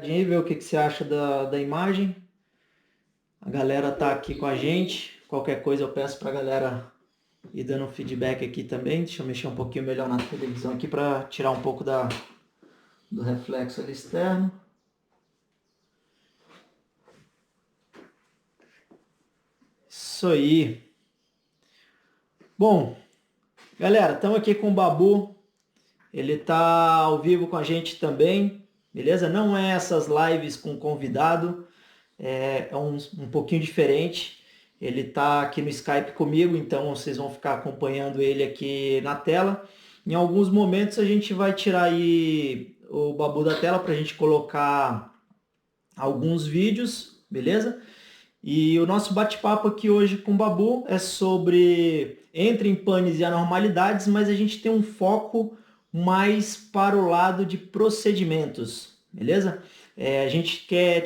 Aí, ver o que você acha da imagem. A galera tá aqui com a gente. Qualquer coisa eu peço pra galera ir dando feedback aqui também. Deixa eu mexer um pouquinho melhor na televisão aqui para tirar um pouco do reflexo ali externo. Isso aí. Bom, galera, estamos aqui com o Babu. Ele tá ao vivo com a gente também, beleza? Não é essas lives com convidado, é um pouquinho diferente. Ele tá aqui no Skype comigo, então vocês vão ficar acompanhando ele aqui na tela. Em alguns momentos a gente vai tirar aí o Babu da tela para a gente colocar alguns vídeos, beleza? E o nosso bate-papo aqui hoje com o Babu é sobre entre em panes e anormalidades, mas a gente tem um foco mais para o lado de procedimentos, beleza? A gente quer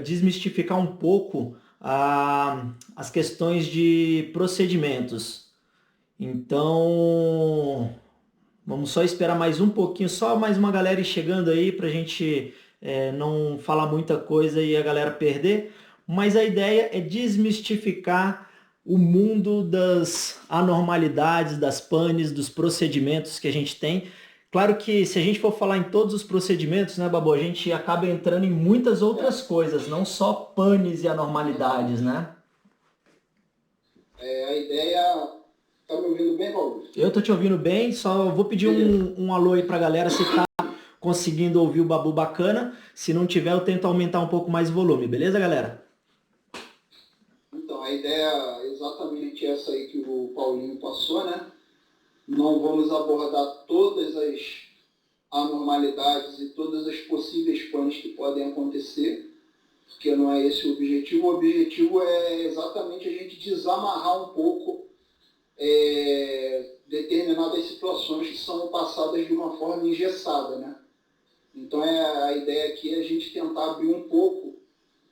desmistificar um pouco as questões de procedimentos. Então, vamos só esperar mais um pouquinho, só mais uma galera ir chegando aí para a gente não falar muita coisa e a galera perder. Mas a ideia é desmistificar o mundo das anormalidades, das panes, dos procedimentos que a gente tem. Claro que se a gente for falar em todos os procedimentos, né, Babu, a gente acaba entrando em muitas outras coisas, não só panes e anormalidades, né? A ideia... Tá me ouvindo bem, Paulo? Eu tô te ouvindo bem, só vou pedir um alô aí pra galera se tá conseguindo ouvir o Babu bacana. Se não tiver, eu tento aumentar um pouco mais o volume, beleza, galera? Então, a ideia é exatamente essa aí que o Paulinho passou, né? Não vamos abordar todas as anormalidades e todas as possíveis panes que podem acontecer, porque não é esse o objetivo. O objetivo é exatamente a gente desamarrar um pouco determinadas situações que são passadas de uma forma engessada, né? Então, a ideia aqui é a gente tentar abrir um pouco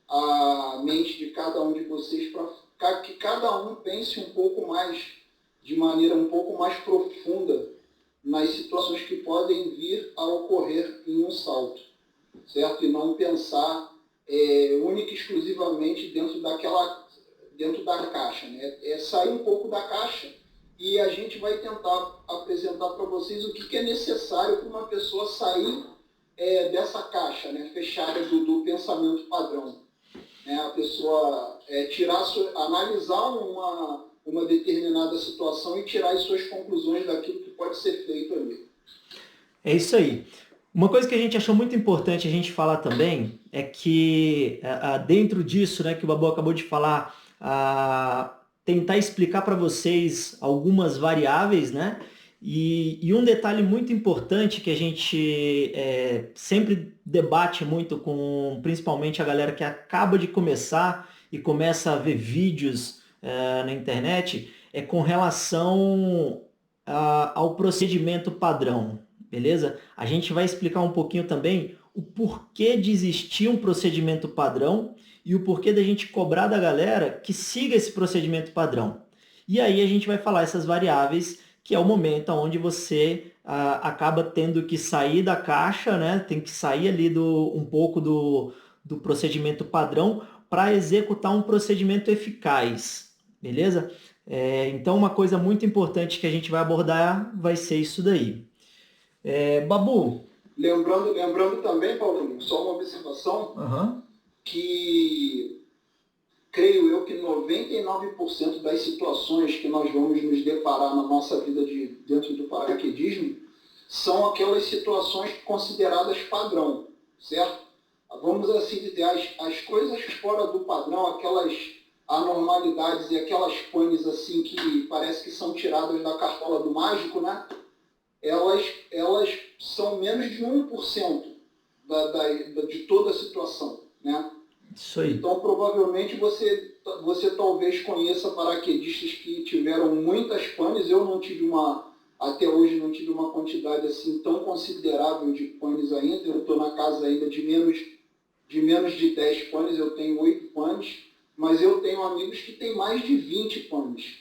a mente de cada um de vocês para que cada um pense um pouco mais, de maneira um pouco mais profunda, nas situações que podem vir a ocorrer em um salto, certo? E não pensar única e exclusivamente dentro da caixa, né? É sair um pouco da caixa e a gente vai tentar apresentar para vocês o que é necessário para uma pessoa sair dessa caixa, né, fechada do pensamento padrão. A pessoa analisar uma determinada situação e tirar as suas conclusões daquilo que pode ser feito ali. É isso aí. Uma coisa que a gente achou muito importante a gente falar também é que dentro disso, né, que o Babu acabou de falar, tentar explicar para vocês algumas variáveis, né? E um detalhe muito importante que a gente sempre debate muito com principalmente a galera que acaba de começar e começa a ver vídeos na internet é com relação ao procedimento padrão, beleza? A gente vai explicar um pouquinho também o porquê de existir um procedimento padrão e o porquê da gente cobrar da galera que siga esse procedimento padrão. E aí a gente vai falar essas variáveis, que é o momento onde você acaba tendo que sair da caixa, né? Tem que sair ali um pouco do procedimento padrão para executar um procedimento eficaz, beleza? Então uma coisa muito importante que a gente vai abordar vai ser isso daí. Babu. Lembrando também, Paulinho, só uma observação, que creio eu que 99% das situações que nós vamos nos deparar na nossa vida dentro do paraquedismo são aquelas situações consideradas padrão, certo? Vamos assim dizer, as coisas fora do padrão, aquelas anormalidades e aquelas panes assim que parece que são tiradas da cartola do mágico, né? Elas são menos de 1% de toda a situação, né? Isso aí. Então, provavelmente, você talvez conheça paraquedistas que tiveram muitas panes. Eu não tive até hoje não tive uma quantidade assim tão considerável de panes ainda. Eu estou na casa ainda de menos de 10 panes, eu tenho 8 panes, mas eu tenho amigos que têm mais de 20 panes.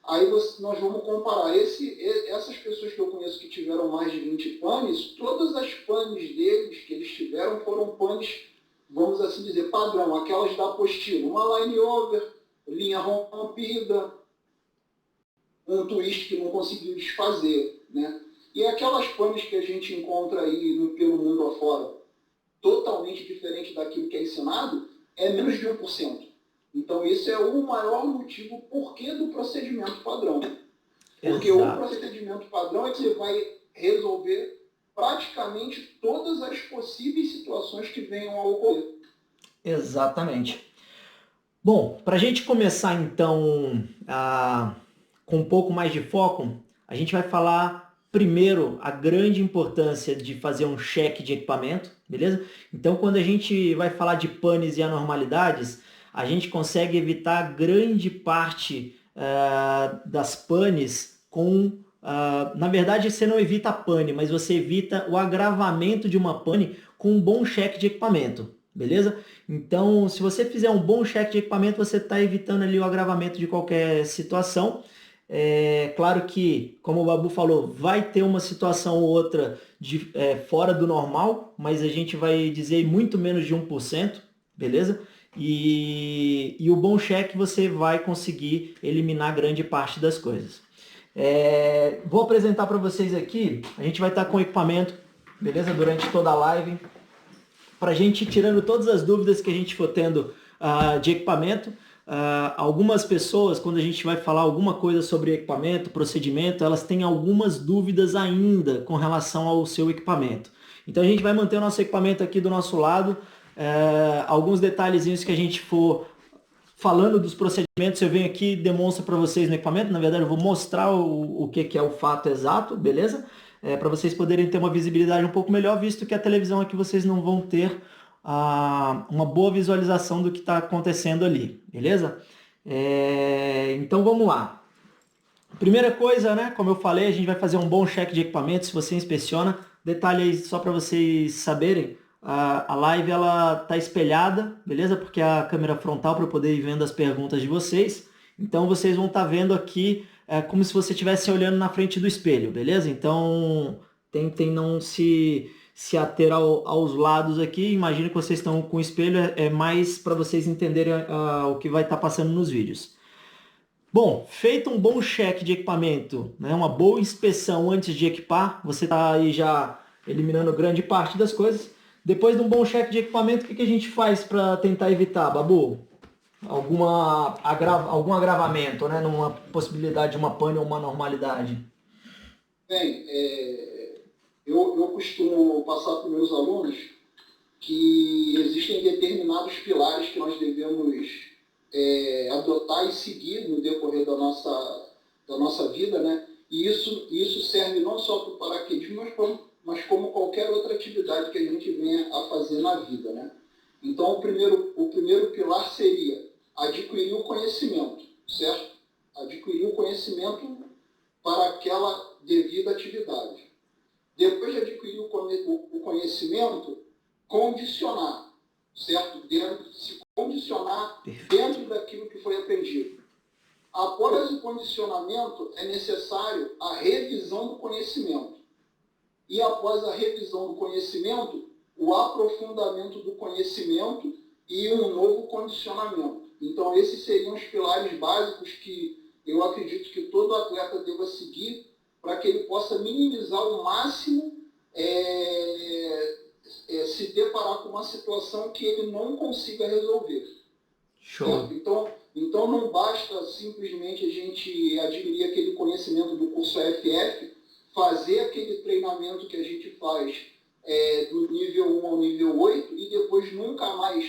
Aí nós vamos comparar. Essas pessoas que eu conheço que tiveram mais de 20 panes, todas as panes deles que eles tiveram foram panes, vamos assim dizer, padrão, aquelas da apostila. Uma line over, linha rompida, um twist que não conseguiu desfazer, né? E aquelas panes que a gente encontra aí pelo mundo afora, totalmente diferente daquilo que é ensinado, é menos de 1%. Então, esse é o maior motivo porquê do procedimento padrão. Porque o procedimento padrão é que ele vai resolver praticamente todas as possíveis situações que venham a ocorrer. Exatamente. Bom, para a gente começar então com um pouco mais de foco, a gente vai falar primeiro a grande importância de fazer um check de equipamento, beleza? Então, quando a gente vai falar de panes e anormalidades, a gente consegue evitar grande parte das panes com... na verdade, você não evita a pane, mas você evita o agravamento de uma pane com um bom check de equipamento, beleza? Então, se você fizer um bom check de equipamento, você está evitando ali o agravamento de qualquer situação. É claro que, como o Babu falou, vai ter uma situação ou outra fora do normal, mas a gente vai dizer muito menos de 1%, beleza? E o bom check você vai conseguir eliminar grande parte das coisas. Vou apresentar para vocês aqui, a gente vai estar com o equipamento, beleza? Durante toda a live, para a gente ir tirando todas as dúvidas que a gente for tendo de equipamento. Algumas pessoas, quando a gente vai falar alguma coisa sobre equipamento, procedimento, elas têm algumas dúvidas ainda com relação ao seu equipamento. Então a gente vai manter o nosso equipamento aqui do nosso lado. Alguns detalhezinhos que a gente for falando dos procedimentos, eu venho aqui e demonstro para vocês no equipamento. Na verdade, eu vou mostrar o que é o fato exato, beleza? Para vocês poderem ter uma visibilidade um pouco melhor, visto que a televisão aqui vocês não vão ter uma boa visualização do que está acontecendo ali, beleza? Então vamos lá. Primeira coisa, né? Como eu falei, a gente vai fazer um bom check de equipamento. Se você inspeciona, detalhe aí só para vocês saberem. A live ela tá espelhada, beleza? Porque a câmera frontal para eu poder ir vendo as perguntas de vocês. Então vocês vão estar vendo aqui como se você estivesse olhando na frente do espelho, beleza? Então tentem não se ater aos lados aqui. Imagino que vocês estão com o espelho, é mais para vocês entenderem o que vai estar passando nos vídeos. Bom, feito um bom check de equipamento, né, uma boa inspeção antes de equipar, você está aí já eliminando grande parte das coisas. Depois de um bom check de equipamento, o que a gente faz para tentar evitar, Babu? Algum agravamento, né, numa possibilidade de uma pane ou uma normalidade? Bem, eu costumo passar para os meus alunos que existem determinados pilares que nós devemos adotar e seguir no decorrer da nossa vida, né? E isso serve não só para o paraquedismo, mas como qualquer outra atividade que a gente venha a fazer na vida, né? Então, o primeiro pilar seria adquirir o conhecimento, certo? Adquirir o conhecimento para aquela devida atividade. Depois de adquirir o conhecimento, condicionar, certo? Se condicionar dentro daquilo que foi aprendido. Após o condicionamento, é necessário a revisão do conhecimento. E após a revisão do conhecimento, o aprofundamento do conhecimento e um novo condicionamento. Então, esses seriam os pilares básicos que eu acredito que todo atleta deva seguir para que ele possa minimizar ao máximo se deparar com uma situação que ele não consiga resolver. Show. Então não basta simplesmente a gente adquirir aquele conhecimento do curso AFF, fazer aquele treinamento que a gente faz do nível 1 ao nível 8 e depois nunca mais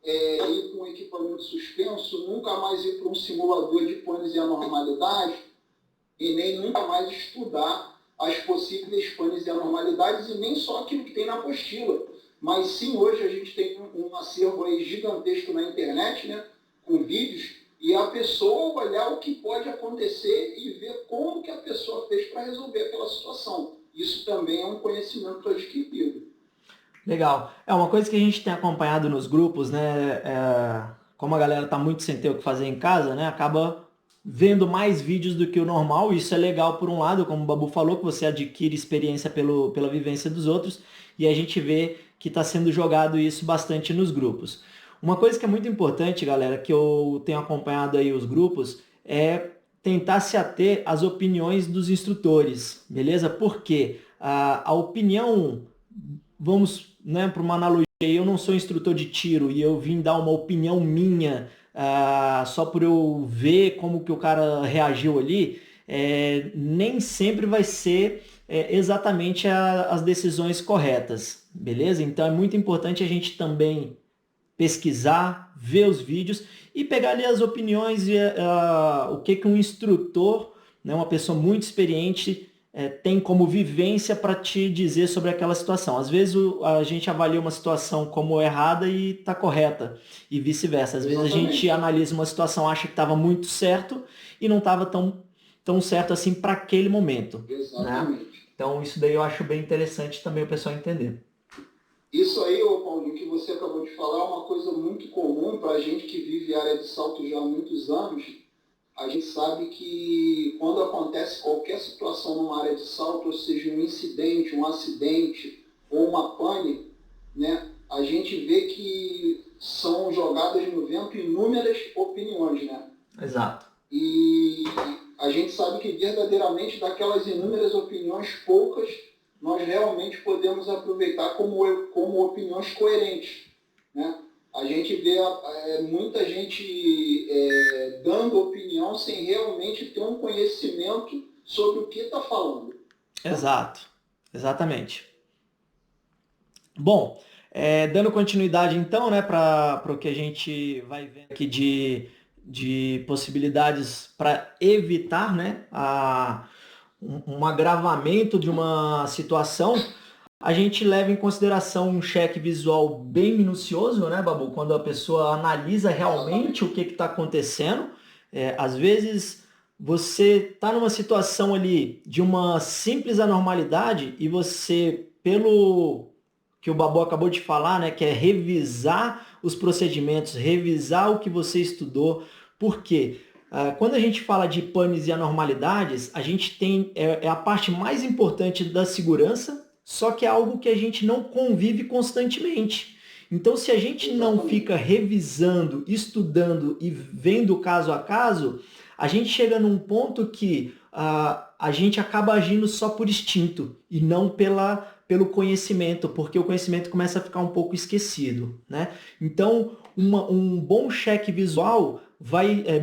ir para um equipamento suspenso, nunca mais ir para um simulador de panes e anormalidades e nem nunca mais estudar as possíveis panes e anormalidades e nem só aquilo que tem na apostila. Mas sim, hoje a gente tem um acervo aí gigantesco na internet, né, com vídeos, e a pessoa olhar o que pode acontecer e ver como que a pessoa fez para resolver aquela situação. Isso também é um conhecimento adquirido. Legal. Uma coisa que a gente tem acompanhado nos grupos, né? Como a galera tá muito sem ter o que fazer em casa, né? Acaba vendo mais vídeos do que o normal. Isso é legal por um lado, como o Babu falou, que você adquire experiência pela vivência dos outros, e a gente vê que está sendo jogado isso bastante nos grupos. Uma coisa que é muito importante, galera, que eu tenho acompanhado aí os grupos, é tentar se ater às opiniões dos instrutores, beleza? Porque a opinião, vamos, né, para uma analogia, eu não sou instrutor de tiro e eu vim dar uma opinião minha só por eu ver como que o cara reagiu ali, nem sempre vai ser exatamente as decisões corretas, beleza? Então é muito importante a gente também pesquisar, ver os vídeos e pegar ali as opiniões e o que que um instrutor, né, uma pessoa muito experiente, tem como vivência para te dizer sobre aquela situação. Às vezes a gente avalia uma situação como errada e está correta, e vice-versa. Às vezes a gente analisa uma situação, acha que estava muito certo e não estava tão certo assim para aquele momento. Né? Então isso daí eu acho bem interessante também o pessoal entender. Isso aí, ô Paulinho, que você acabou de falar, é uma coisa muito comum para a gente que vive área de salto já há muitos anos. A gente sabe que quando acontece qualquer situação numa área de salto, ou seja, um incidente, um acidente ou uma pane, né, a gente vê que são jogadas no vento inúmeras opiniões, né? Exato. E a gente sabe que verdadeiramente daquelas inúmeras opiniões, poucas nós realmente podemos aproveitar como opiniões coerentes, né? A gente vê muita gente dando opinião sem realmente ter um conhecimento sobre o que está falando. Exato, exatamente. Bom, dando continuidade então, né, para o que a gente vai ver aqui de possibilidades para evitar, né, um agravamento de uma situação, a gente leva em consideração um cheque visual bem minucioso, né, Babu? Quando a pessoa analisa realmente o que está acontecendo. Às vezes você está numa situação ali de uma simples anormalidade e você, pelo que o Babu acabou de falar, né, que é revisar os procedimentos, revisar o que você estudou. Por quê? Quando a gente fala de panes e anormalidades, a gente tem a parte mais importante da segurança, só que é algo que a gente não convive constantemente. Então, se a gente não fica revisando, estudando e vendo caso a caso, a gente chega num ponto que a gente acaba agindo só por instinto e não pelo conhecimento, porque o conhecimento começa a ficar um pouco esquecido, né? Então, um bom cheque visual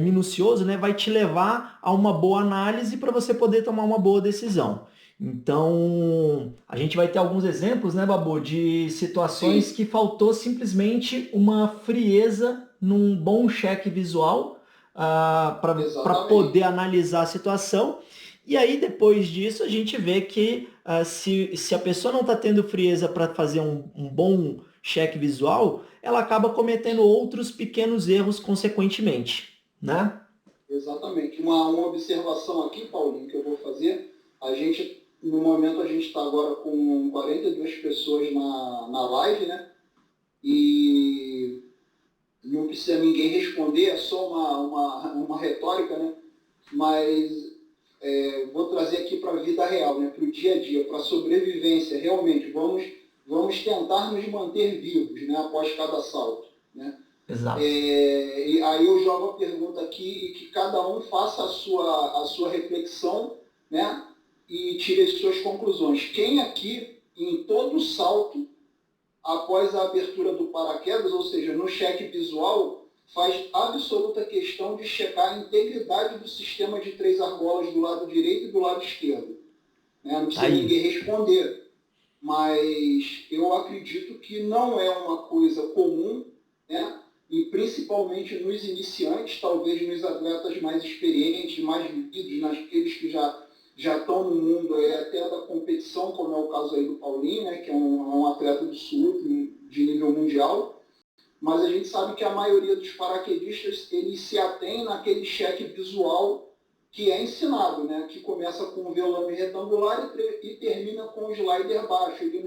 minucioso, né, vai te levar a uma boa análise para você poder tomar uma boa decisão. Então, a gente vai ter alguns exemplos, né, Babu, de situações que faltou simplesmente uma frieza num bom cheque visual para poder analisar a situação. E aí, depois disso, a gente vê que se a pessoa não está tendo frieza para fazer um bom cheque visual, ela acaba cometendo outros pequenos erros consequentemente, né? Exatamente. Uma observação aqui, Paulinho, que eu vou fazer. No momento, a gente está agora com 42 pessoas na live, né? E não precisa ninguém responder, é só uma retórica, né? Mas vou trazer aqui para a vida real, né? Para o dia a dia, para a sobrevivência. Realmente, vamos tentar nos manter vivos, né? Após cada assalto, né? Exato. E aí eu jogo a pergunta aqui e que cada um faça a sua reflexão, né? E tire as suas conclusões. Quem aqui, em todo salto, após a abertura do paraquedas, ou seja, no cheque visual, faz absoluta questão de checar a integridade do sistema de 3 argolas do lado direito e do lado esquerdo? Né? Não precisa ninguém responder, mas eu acredito que não é uma coisa comum, né? E principalmente nos iniciantes, talvez nos atletas mais experientes, mais vividos, naqueles que já estão no mundo até da competição, como é o caso aí do Paulinho, né, que é um atleta do sul, de nível mundial. Mas a gente sabe que a maioria dos paraquedistas, eles se atém naquele cheque visual que é ensinado, né, que começa com um velame retangular e termina com o slider baixo. Ele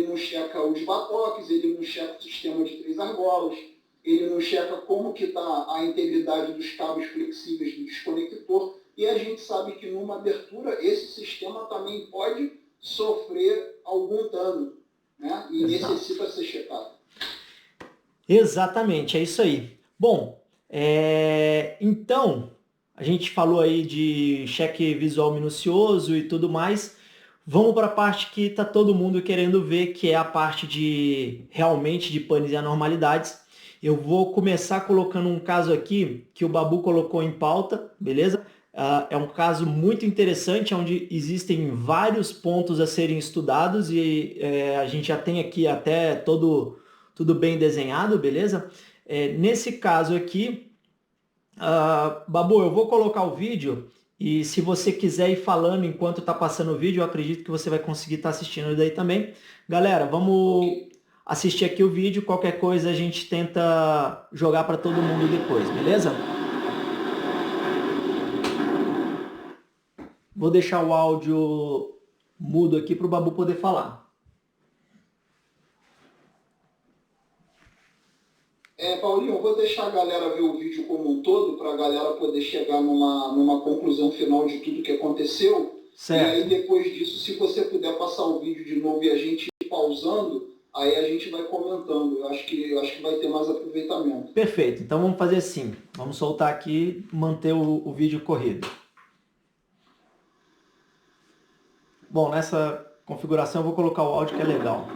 não checa os batoques, ele não checa o sistema de 3 argolas. ele não checa como que está a integridade dos cabos flexíveis do desconector, e a gente sabe que numa abertura esse sistema também pode sofrer algum dano, né? E Exato. necessita ser checado. Exatamente, é isso aí. Bom, então, a gente falou aí de cheque visual minucioso e tudo mais. Vamos para a parte que está todo mundo querendo ver, que é a parte de realmente de panes e anormalidades. Eu vou começar colocando um caso aqui que o Babu colocou em pauta, beleza? É um caso muito interessante, onde existem vários pontos a serem estudados e a gente já tem aqui até tudo bem desenhado, beleza? Nesse caso aqui, Babu, eu vou colocar o vídeo e se você quiser ir falando enquanto está passando o vídeo, eu acredito que você vai conseguir estar assistindo daí também. Galera, vamos assistir aqui o vídeo, qualquer coisa a gente tenta jogar para todo mundo depois, beleza? Vou deixar o áudio mudo aqui para o Babu poder falar. Paulinho, eu vou deixar a galera ver o vídeo como um todo, para a galera poder chegar numa conclusão final de tudo que aconteceu. Certo. E aí, depois disso, se você puder passar o vídeo de novo e a gente ir pausando, aí a gente vai comentando. Eu acho que vai ter mais aproveitamento. Perfeito. Então vamos fazer assim. Vamos soltar aqui, manter o vídeo corrido. Bom, nessa configuração eu vou colocar o áudio que é legal.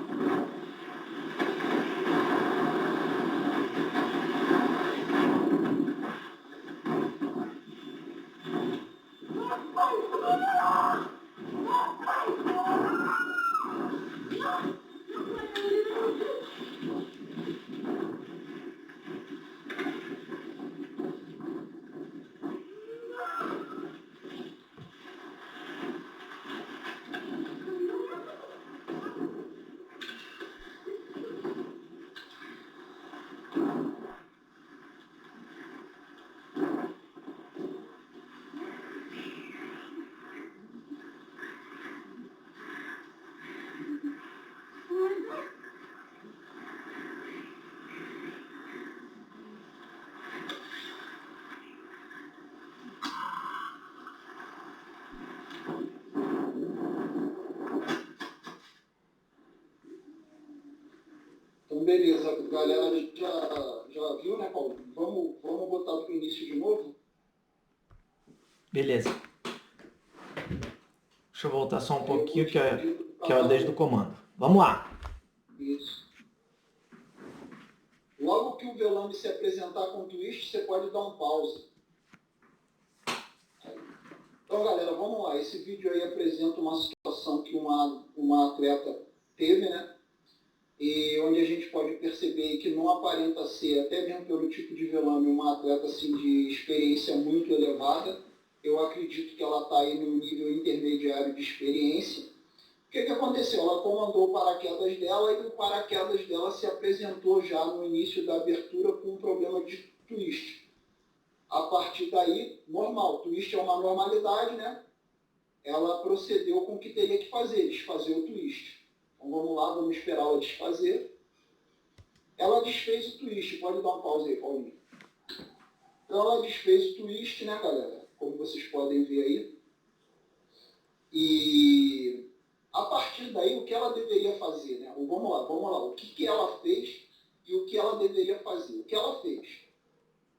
Então, beleza, galera, a gente já viu, né, Paulo? Vamos botar do início de novo? Beleza. Deixa eu voltar só um pouquinho, que é desde o comando. Vamos lá. Isso. Logo que o Velame se apresentar com o twist, você pode dar um pause. Então, galera, vamos lá. Esse vídeo aí apresenta uma situação que uma atleta teve, né? E onde a gente pode perceber que não aparenta ser, até mesmo pelo tipo de velame, uma atleta assim, de experiência muito elevada. Eu acredito que ela está aí no nível intermediário de experiência. O que aconteceu? Ela comandou o paraquedas dela e o paraquedas dela se apresentou já no início da abertura com um problema de twist. A partir daí, normal, twist é uma normalidade, né? Ela procedeu com o que teria que fazer, desfazer o twist. Então vamos lá, vamos esperar ela desfazer. Ela desfez o twist, pode dar um pause aí, Paulinho. Então ela desfez o twist, né, galera? Como vocês podem ver aí. E a partir daí, o que ela deveria fazer, né? Vamos lá. O que ela fez e o que ela deveria fazer? O que ela fez?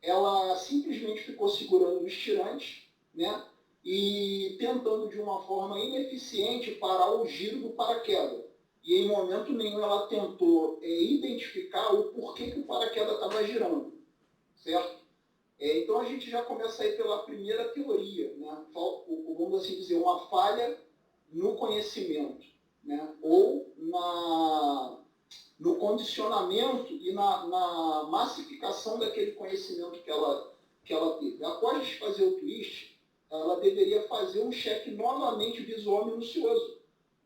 Ela simplesmente ficou segurando o estirante, né? E tentando de uma forma ineficiente parar o giro do paraquedas. E em momento nenhum ela tentou identificar o porquê que o paraquedas estava girando, certo? Então a gente já começa aí pela primeira teoria, né? Vamos assim dizer, uma falha no conhecimento, né? Ou no condicionamento e na massificação daquele conhecimento que ela teve. Após desfazer o twist, ela deveria fazer um cheque novamente visual minucioso,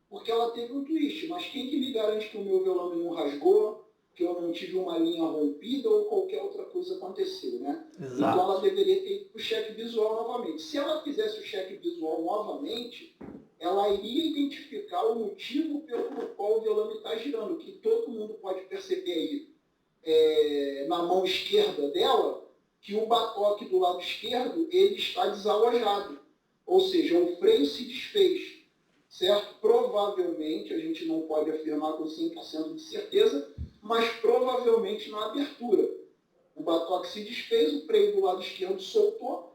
porque ela teve um twist, mas quem que me garante que o meu velame não rasgou, que eu não tive uma linha rompida ou qualquer outra coisa aconteceu, né? Exato. Então ela deveria ter o cheque visual novamente. Se ela fizesse o cheque visual novamente, ela iria identificar o motivo pelo qual o velame está girando, que todo mundo pode perceber aí. na mão esquerda dela, que o batoque do lado esquerdo ele está desalojado. Ou seja, o freio se desfez. Certo? Provavelmente, a gente não pode afirmar com 100% de certeza, mas provavelmente na abertura. O batoque se desfez, o freio do lado esquerdo soltou,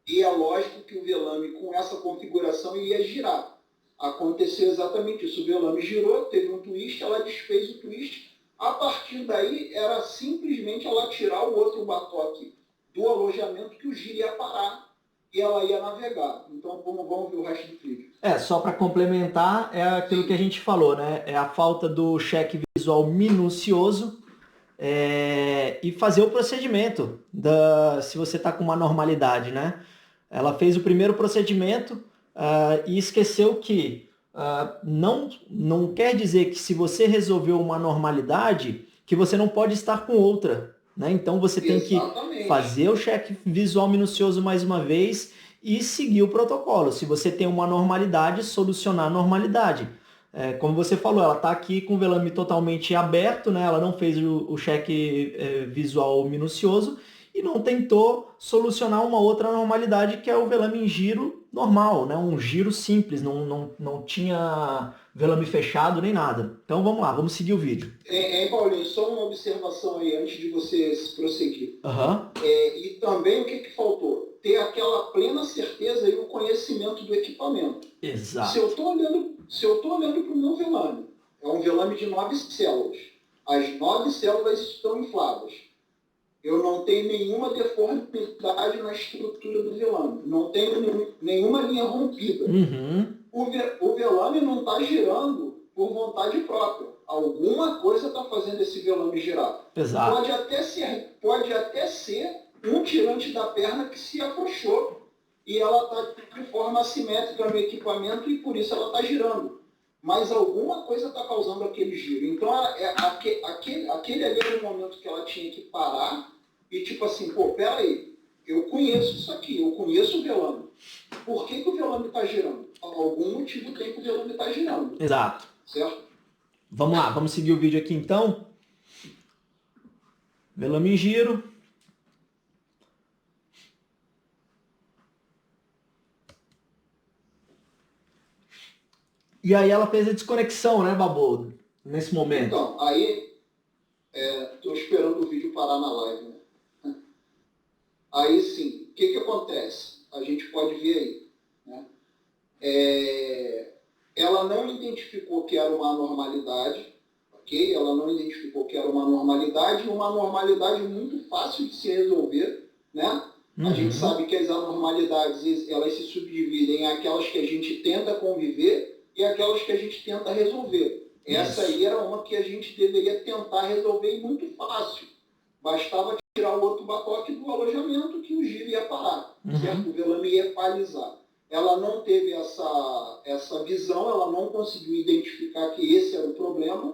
e é lógico que o velame com essa configuração ia girar. Aconteceu exatamente isso. O velame girou, teve um twist, ela desfez o twist. A partir daí, era simplesmente ela tirar o outro batoque do alojamento que o giro ia parar e ela ia navegar. Então, vamos ver o resto do vídeo. Só para complementar, é aquilo que a gente falou, né? É a falta do cheque visual minucioso e fazer o procedimento se você está com uma normalidade, né? Ela fez o primeiro procedimento e esqueceu que não quer dizer que se você resolveu uma normalidade, que você não pode estar com outra, né? Então você tem que fazer o cheque visual minucioso mais uma vez e seguir o protocolo. Se você tem uma normalidade, solucionar a normalidade. Como você falou, ela está aqui com o velame totalmente aberto, né? Ela não fez o cheque visual minucioso e não tentou solucionar uma outra normalidade, que é o velame em giro normal, né? Um giro simples, não tinha velame fechado nem nada. Então vamos lá, vamos seguir o vídeo. Paulinho, só uma observação aí antes de você prosseguir. Uhum. E também o que faltou? Ter aquela plena certeza e o conhecimento do equipamento. Exato. Se eu estou olhando para o meu velame, é um velame de 9 células. As 9 células estão infladas. Eu não tenho nenhuma deformidade na estrutura do velame. Não tenho nenhuma linha rompida. Uhum. O velame não está girando por vontade própria. Alguma coisa está fazendo esse velame girar. Exato. Pode até ser um tirante da perna que se afrouxou e ela está de forma assimétrica no equipamento e por isso ela está girando. Mas alguma coisa está causando aquele giro. Então, aquele ali era o momento que ela tinha que parar e tipo assim, peraí, eu conheço isso aqui, eu conheço o velame. Por que o velame está girando? Algum motivo tem que o velame está girando. Exato. Certo? Vamos lá, vamos seguir o vídeo aqui então. Velame em giro. E aí ela fez a desconexão, né, Baboldo? Nesse momento. Então, aí, estou esperando o vídeo parar na live, né? Aí sim, o que acontece? A gente pode ver aí, né? Ela não identificou que era uma anormalidade, ok? Ela não identificou que era uma normalidade muito fácil de se resolver, né? Uhum. A gente sabe que as anormalidades, elas se subdividem em aquelas que a gente tenta conviver e aquelas que a gente tenta resolver. Essa aí era uma que a gente deveria tentar resolver e muito fácil. Bastava tirar o outro batoque do alojamento que o giro ia parar, certo? O velame ia equalizar. Ela não teve essa visão, ela não conseguiu identificar que esse era o problema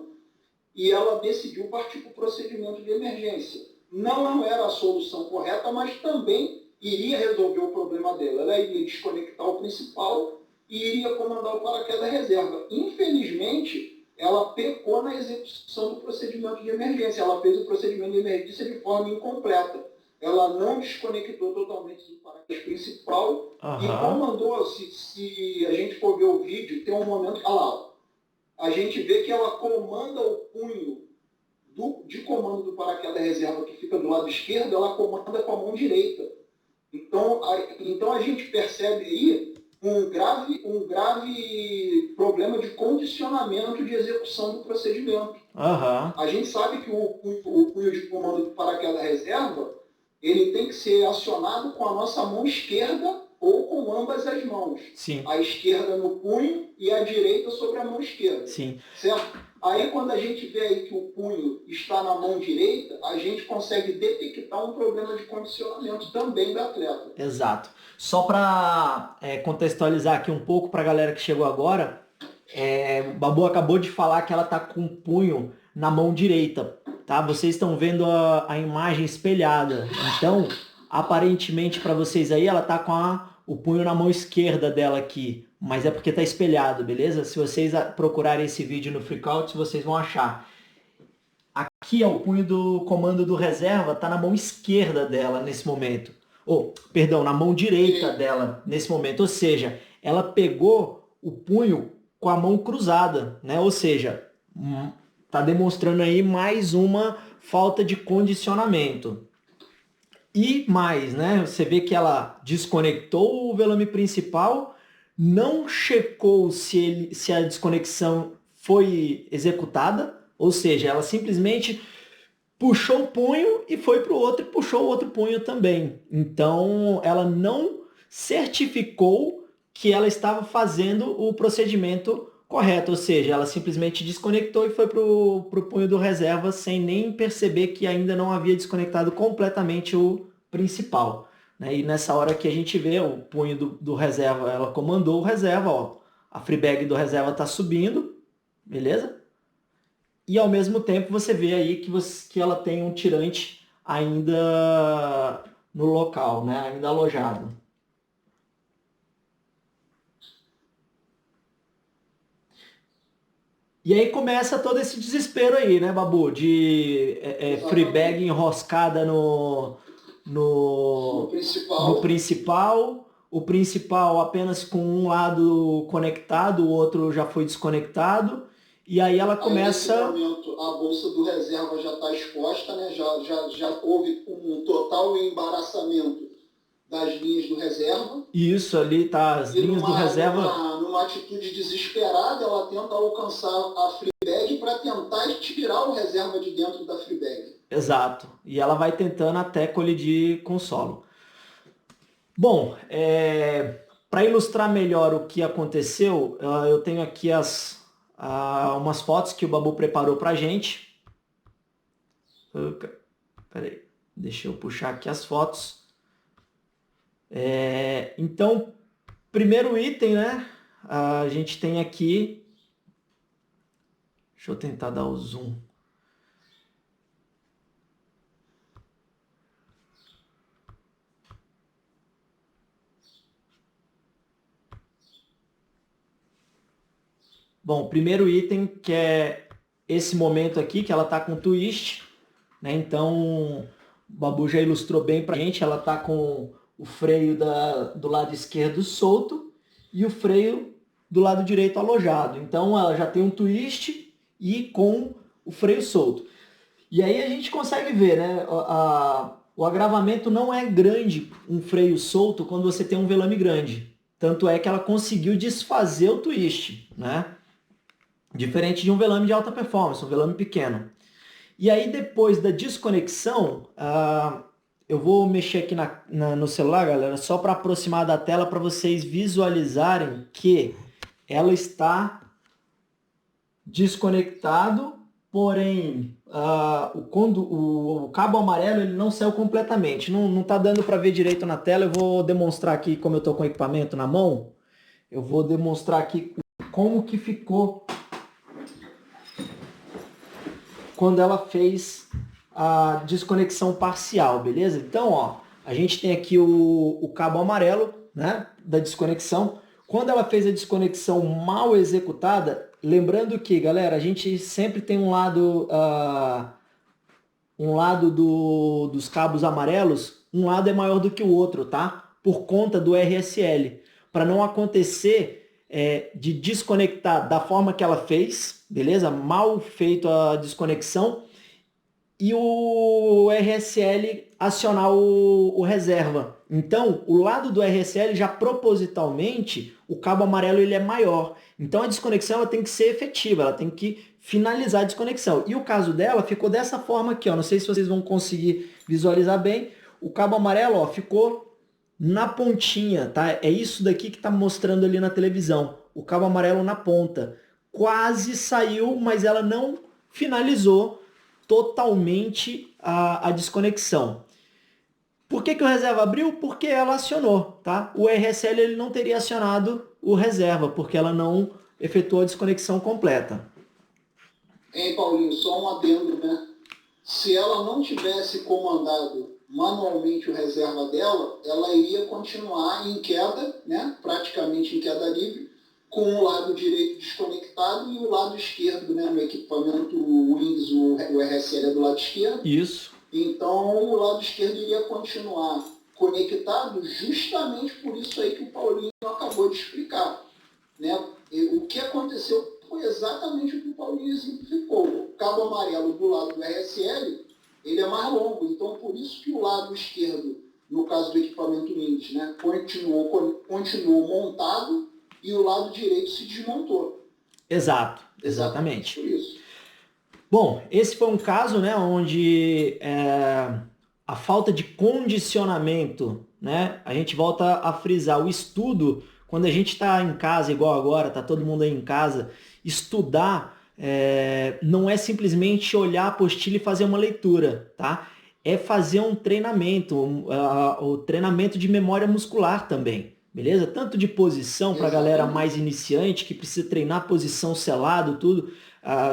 e ela decidiu partir para o procedimento de emergência. Não era a solução correta, mas também iria resolver o problema dela. Ela iria desconectar o principal e iria comandar o paraquedas reserva. Infelizmente, ela pecou na execução do procedimento de emergência. Ela fez o procedimento de emergência de forma incompleta. Ela não desconectou totalmente do paraquedas principal e comandou, se a gente for ver o vídeo, tem um momento que, olha lá, a gente vê que ela comanda o punho de comando do paraquedas reserva que fica do lado esquerdo, ela comanda com a mão direita. Então a gente percebe aí um grave problema de condicionamento de execução do procedimento. A gente sabe que o punho de comando do paraquedas reserva ele tem que ser acionado com a nossa mão esquerda ou com ambas as mãos. Sim. A esquerda no punho e a direita sobre a mão esquerda. Sim. Certo? Aí quando a gente vê aí que o punho está na mão direita, a gente consegue detectar um problema de condicionamento também do atleta. Exato. Só para contextualizar aqui um pouco para a galera que chegou agora, o Babu acabou de falar que ela está com o punho na mão direita. Tá? Vocês estão vendo a imagem espelhada. Então, aparentemente para vocês aí, ela está com o punho na mão esquerda dela aqui. Mas é porque está espelhado, beleza? Se vocês procurarem esse vídeo no Freakouts, vocês vão achar. aqui, ó, o punho do comando do reserva está na mão esquerda dela nesse momento. Ou, perdão, na mão direita dela nesse momento. Ou seja, ela pegou o punho com a mão cruzada, né? Ou seja, está demonstrando aí mais uma falta de condicionamento. E mais, né? Você vê que ela desconectou o velame principal, não checou se a desconexão foi executada, ou seja, ela simplesmente puxou o punho e foi para o outro e puxou o outro punho também. Então, ela não certificou que ela estava fazendo o procedimento correto, ou seja, ela simplesmente desconectou e foi para o punho do reserva sem nem perceber que ainda não havia desconectado completamente o principal. Né? E nessa hora que a gente vê o punho do reserva, ela comandou o reserva, ó, a free bag do reserva está subindo, beleza? E ao mesmo tempo você vê aí que ela tem um tirante ainda no local, né? Ainda alojado. E aí começa todo esse desespero aí, né, Babu? De free bag enroscada No no principal. principal. O principal apenas com um lado conectado, o outro já foi desconectado. E aí ela começa. Aí, nesse momento, a bolsa do reserva já está exposta, né? Já houve um total embaraçamento das linhas do reserva. Isso ali tá as linhas do reserva. Numa atitude desesperada, ela tenta alcançar a free bag para tentar tirar o reserva de dentro da free bag. Exato. E ela vai tentando até colidir com o solo. Bom, para ilustrar melhor o que aconteceu, eu tenho aqui umas fotos que o Babu preparou para a gente. Peraí, deixa eu puxar aqui as fotos. Então, primeiro item, né? A gente tem aqui. Deixa eu tentar dar o zoom. Bom, primeiro item que é esse momento aqui, que ela está com twist, né? Então, o Babu já ilustrou bem para a gente, ela está com o freio do lado esquerdo solto e o freio do lado direito alojado. Então, ela já tem um twist e com o freio solto. E aí a gente consegue ver, né? O agravamento não é grande, um freio solto, quando você tem um velame grande. Tanto é que ela conseguiu desfazer o twist, né? Diferente de um velame de alta performance, um velame pequeno. E aí depois da desconexão, eu vou mexer aqui no celular, galera, só para aproximar da tela para vocês visualizarem que ela está desconectado, porém o cabo amarelo ele não saiu completamente. Não está dando para ver direito na tela. Eu vou demonstrar aqui como eu estou com o equipamento na mão. Eu vou demonstrar aqui como que ficou quando ela fez a desconexão parcial, beleza? Então, ó, a gente tem aqui o cabo amarelo, né, da desconexão. Quando ela fez a desconexão mal executada, lembrando que, galera, a gente sempre tem um lado dos cabos amarelos, um lado é maior do que o outro, tá? Por conta do RSL, para não acontecer de desconectar da forma que ela fez, beleza? Mal feito a desconexão e o RSL acionar o reserva. Então, o lado do RSL já propositalmente, o cabo amarelo ele é maior. Então, a desconexão ela tem que ser efetiva, ela tem que finalizar a desconexão. E o caso dela ficou dessa forma aqui, ó. Não sei se vocês vão conseguir visualizar bem. O cabo amarelo, ó, ficou na pontinha, tá? É isso daqui que está mostrando ali na televisão. O cabo amarelo na ponta. Quase saiu, mas ela não finalizou totalmente a desconexão. Por que o reserva abriu? Porque ela acionou, tá? O RSL ele não teria acionado o reserva, porque ela não efetuou a desconexão completa. Hein, Paulinho, só um adendo, né? Se ela não tivesse comandado manualmente o reserva dela, ela iria continuar em queda, né? Praticamente em queda livre, com o lado direito desconectado e o lado esquerdo, né, no equipamento Windows, o RSL é do lado esquerdo. Isso. Então, o lado esquerdo iria continuar conectado justamente por isso aí que o Paulinho acabou de explicar, né? O que aconteceu foi exatamente o que o Paulinho exemplificou. O cabo amarelo do lado do RSL, ele é mais longo, então por isso que o lado esquerdo, no caso do equipamento Windows, né, continuou montado e o lado direito se desmontou. Exato, exatamente. Por isso. Bom, esse foi um caso, né, onde a falta de condicionamento, né, a gente volta a frisar o estudo, quando a gente está em casa, igual agora, está todo mundo aí em casa, estudar não é simplesmente olhar a apostila e fazer uma leitura, tá? É fazer um treinamento, o treinamento de memória muscular também, beleza? Tanto de posição para a galera mais iniciante, que precisa treinar posição selado, tudo.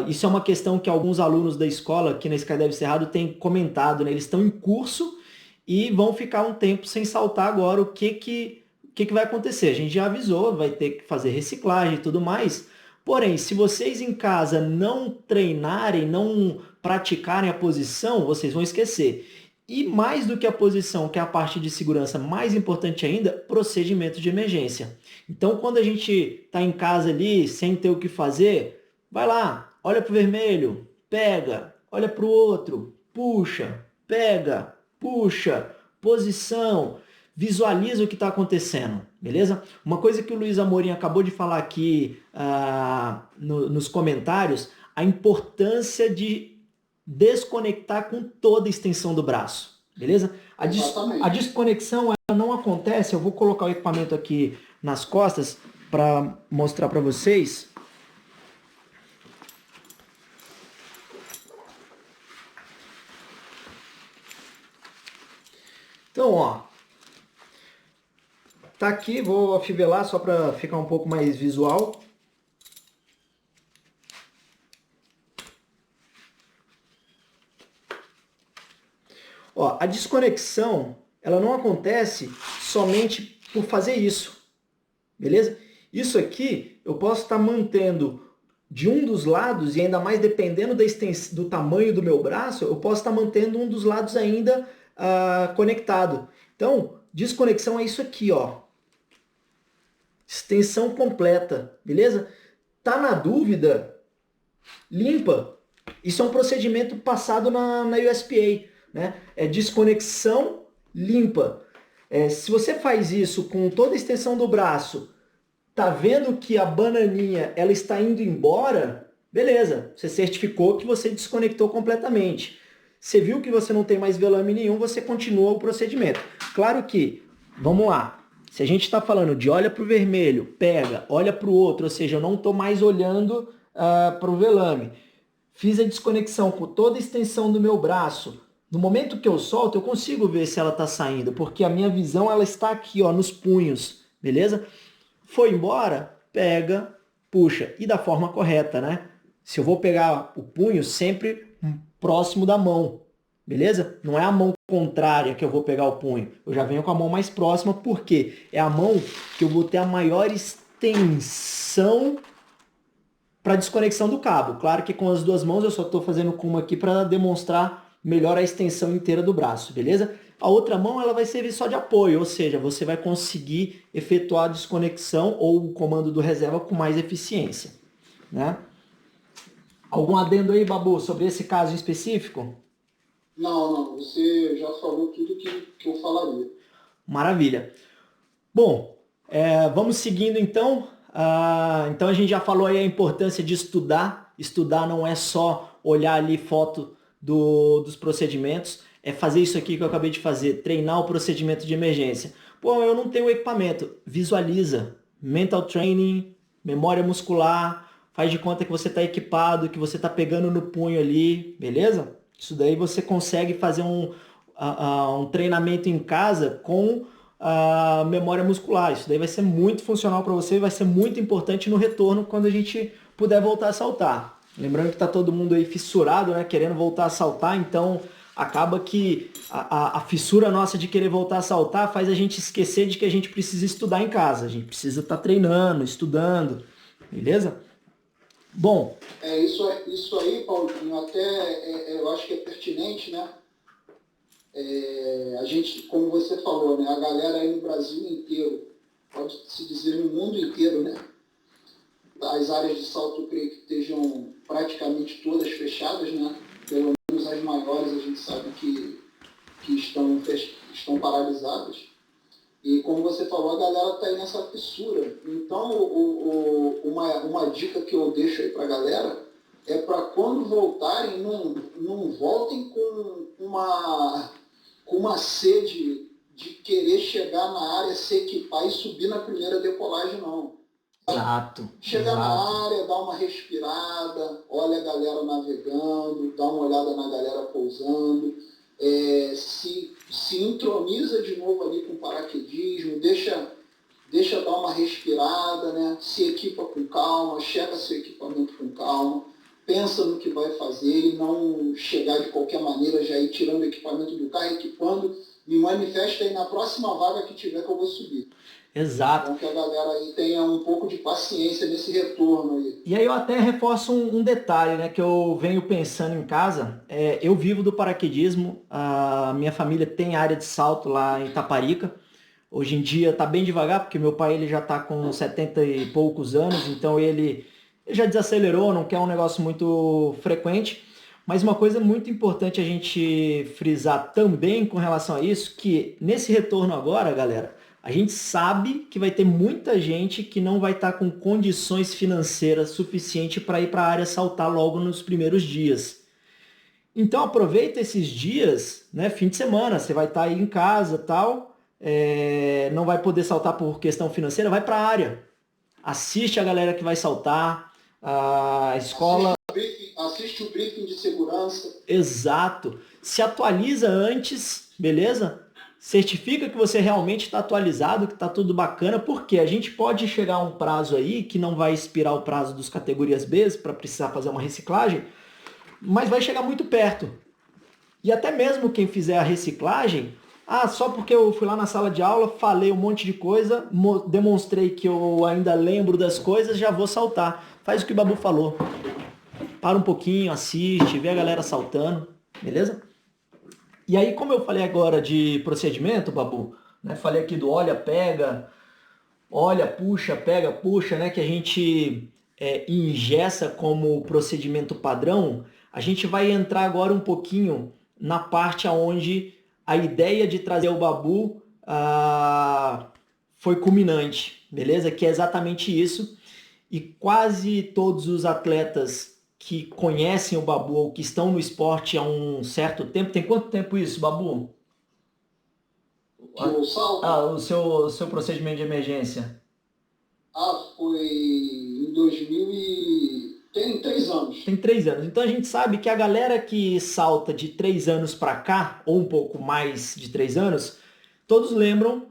Isso é uma questão que alguns alunos da escola, aqui na Skydive Cerrado, têm comentado, né? Eles estão em curso e vão ficar um tempo sem saltar agora. O que vai acontecer? A gente já avisou, vai ter que fazer reciclagem e tudo mais. Porém, se vocês em casa não treinarem, não praticarem a posição, vocês vão esquecer. E mais do que a posição, que é a parte de segurança, mais importante ainda, procedimento de emergência. Então, quando a gente está em casa ali, sem ter o que fazer, vai lá, olha para o vermelho, pega, olha para o outro, puxa, pega, puxa, posição, visualiza o que está acontecendo, beleza? Uma coisa que o Luiz Amorim acabou de falar aqui nos comentários, a importância de desconectar com toda a extensão do braço, beleza? A desconexão ela não acontece, eu vou colocar o equipamento aqui nas costas para mostrar para vocês. Então, ó, tá aqui, vou afivelar só para ficar um pouco mais visual. Ó, a desconexão, ela não acontece somente por fazer isso, beleza? Isso aqui eu posso estar mantendo de um dos lados, e ainda mais dependendo do tamanho do meu braço, eu posso estar mantendo um dos lados ainda conectado. Então, desconexão é isso aqui, ó. Extensão completa, beleza? Tá na dúvida? Limpa. Isso é um procedimento passado na USPA, né? É desconexão limpa. Se você faz isso com toda a extensão do braço, tá vendo que a bananinha ela está indo embora, beleza. Você certificou que você desconectou completamente. Você viu que você não tem mais velame nenhum, você continua o procedimento. Claro que, vamos lá, se a gente está falando de olha para o vermelho, pega, olha para o outro, ou seja, eu não estou mais olhando para o velame. Fiz a desconexão com toda a extensão do meu braço. No momento que eu solto, eu consigo ver se ela está saindo, porque a minha visão ela está aqui, ó, nos punhos, beleza? Foi embora, pega, puxa, e da forma correta, né? Se eu vou pegar o punho, sempre próximo da mão, beleza? Não é a mão contrária que eu vou pegar o punho. Eu já venho com a mão mais próxima, porque é a mão que eu vou ter a maior extensão para desconexão do cabo. Claro que com as duas mãos eu só estou fazendo com uma aqui para demonstrar melhor a extensão inteira do braço, beleza? A outra mão ela vai servir só de apoio, ou seja, você vai conseguir efetuar a desconexão ou o comando do reserva com mais eficiência, né? Algum adendo aí, Babu, sobre esse caso em específico? Não, você já falou tudo que eu falaria. Maravilha. Bom, vamos seguindo então. Então a gente já falou aí a importância de estudar. Estudar não é só olhar ali foto dos procedimentos, é fazer isso aqui que eu acabei de fazer, treinar o procedimento de emergência. Pô, eu não tenho equipamento. Visualiza. Mental training, memória muscular, faz de conta que você está equipado, que você está pegando no punho ali, beleza? Isso daí você consegue fazer um treinamento em casa com a memória muscular. Isso daí vai ser muito funcional para você e vai ser muito importante no retorno quando a gente puder voltar a saltar. Lembrando que está todo mundo aí fissurado, né, querendo voltar a saltar, então acaba que a fissura nossa de querer voltar a saltar faz a gente esquecer de que a gente precisa estudar em casa. A gente precisa estar treinando, estudando. beleza? Bom, Isso aí, Paulinho, até eu acho que é pertinente, né? A gente, como você falou, né? A galera aí no Brasil inteiro, pode-se dizer no mundo inteiro, né? As áreas de salto, eu creio que estejam praticamente todas fechadas, né? Pelo menos as maiores a gente sabe que estão paralisadas. E como você falou, a galera está aí nessa fissura. Então, uma dica que eu deixo aí para a galera é para quando voltarem, não voltem com uma sede de querer chegar na área, se equipar e subir na primeira decolagem, não. exato, Chegar exato. na área, dar uma respirada, olha a galera navegando, dá uma olhada na galera pousando, se introniza de novo ali com o paraquedismo, deixa dar uma respirada, né? Se equipa com calma, checa seu equipamento com calma, pensa no que vai fazer e não chegar de qualquer maneira, já ir tirando o equipamento do carro, equipando, me manifesta aí na próxima vaga que tiver que eu vou subir. Exato. Então que a galera aí tenha um pouco de paciência nesse retorno aí. E aí eu até reforço um detalhe, né, que eu venho pensando em casa. Eu vivo do paraquedismo, a minha família tem área de salto lá em Itaparica. Hoje em dia está bem devagar, porque meu pai ele já está com 70 e poucos anos, então ele já desacelerou, não quer um negócio muito frequente. Mas uma coisa muito importante a gente frisar também com relação a isso, que nesse retorno agora, galera, a gente sabe que vai ter muita gente que não vai estar com condições financeiras suficientes para ir para a área saltar logo nos primeiros dias. Então aproveita esses dias, né, fim de semana, você vai estar aí em casa, tal, não vai poder saltar por questão financeira, vai para a área, assiste a galera que vai saltar, a escola. Assiste o briefing de segurança. Exato. Se atualiza antes, beleza? Certifica que você realmente está atualizado, que está tudo bacana, porque a gente pode chegar a um prazo aí que não vai expirar o prazo dos categorias B para precisar fazer uma reciclagem, mas vai chegar muito perto. E até mesmo quem fizer a reciclagem, só porque eu fui lá na sala de aula, falei um monte de coisa, demonstrei que eu ainda lembro das coisas, já vou saltar. Faz o que o Babu falou. Para um pouquinho, assiste, vê a galera saltando, beleza? E aí, como eu falei agora de procedimento, Babu, né? Falei aqui do olha, pega, olha, puxa, pega, puxa, né? Que a gente ingessa como procedimento padrão. A gente vai entrar agora um pouquinho na parte onde a ideia de trazer o Babu foi culminante, beleza? Que é exatamente isso. E quase todos os atletas que conhecem o Babu ou que estão no esporte há um certo tempo. Tem quanto tempo isso, Babu? O salto? O seu procedimento de emergência. Foi em 2000 e... Tem 3 anos. Tem 3 anos. Então a gente sabe que a galera que salta de 3 anos para cá, ou um pouco mais de 3 anos, todos lembram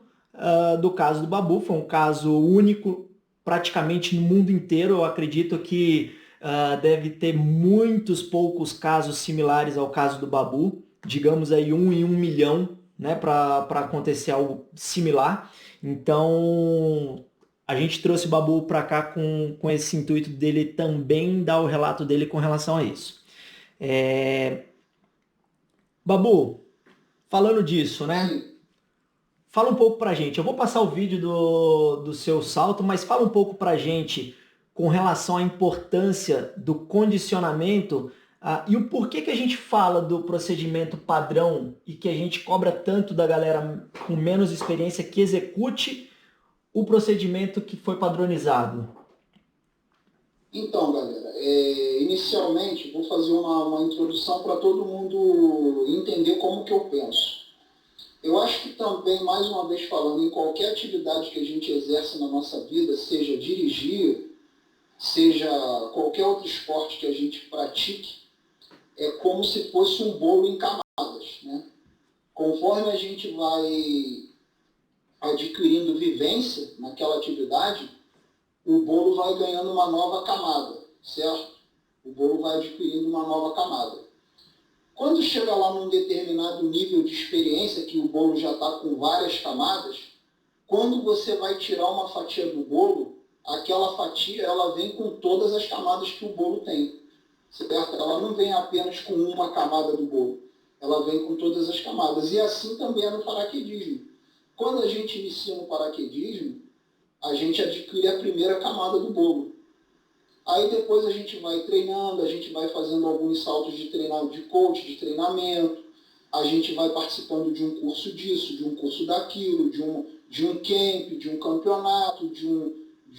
do caso do Babu. Foi um caso único praticamente no mundo inteiro. Eu acredito que deve ter muitos poucos casos similares ao caso do Babu, digamos aí 1 em 1 milhão, né, para acontecer algo similar. Então a gente trouxe o Babu para cá com esse intuito dele também dar o relato dele com relação a isso. Babu, falando disso, né? Fala um pouco pra gente. Eu vou passar o vídeo do seu salto, mas fala um pouco pra gente com relação à importância do condicionamento e o porquê que a gente fala do procedimento padrão e que a gente cobra tanto da galera com menos experiência que execute o procedimento que foi padronizado. Então, galera, inicialmente vou fazer uma introdução para todo mundo entender como que eu penso. Eu acho que também, mais uma vez falando, em qualquer atividade que a gente exerce na nossa vida, seja dirigir, seja qualquer outro esporte que a gente pratique, é como se fosse um bolo em camadas, né? Conforme a gente vai adquirindo vivência naquela atividade, o bolo vai ganhando uma nova camada, certo? O bolo vai adquirindo uma nova camada. Quando chega lá num determinado nível de experiência, que o bolo já está com várias camadas, quando você vai tirar uma fatia do bolo, aquela fatia ela vem com todas as camadas que o bolo tem, certo? Ela não vem apenas com uma camada do bolo, ela vem com todas as camadas. E assim também é no paraquedismo. Quando a gente inicia no paraquedismo, a gente adquire a primeira camada do bolo. Aí depois a gente vai treinando, a gente vai fazendo alguns saltos de treinamento, de coach, de treinamento, a gente vai participando de um curso disso, de um curso daquilo, de um camp, de um campeonato, de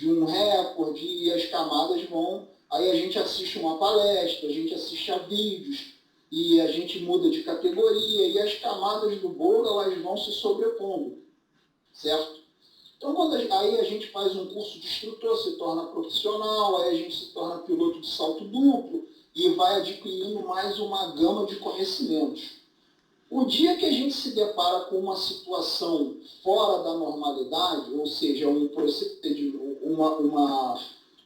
um recorde, e as camadas vão. Aí a gente assiste uma palestra, a gente assiste a vídeos, e a gente muda de categoria, e as camadas do bolo elas vão se sobrepondo, certo? Então, aí a gente faz um curso de instrutor, se torna profissional, aí a gente se torna piloto de salto duplo e vai adquirindo mais uma gama de conhecimentos. O dia que a gente se depara com uma situação fora da normalidade, ou seja,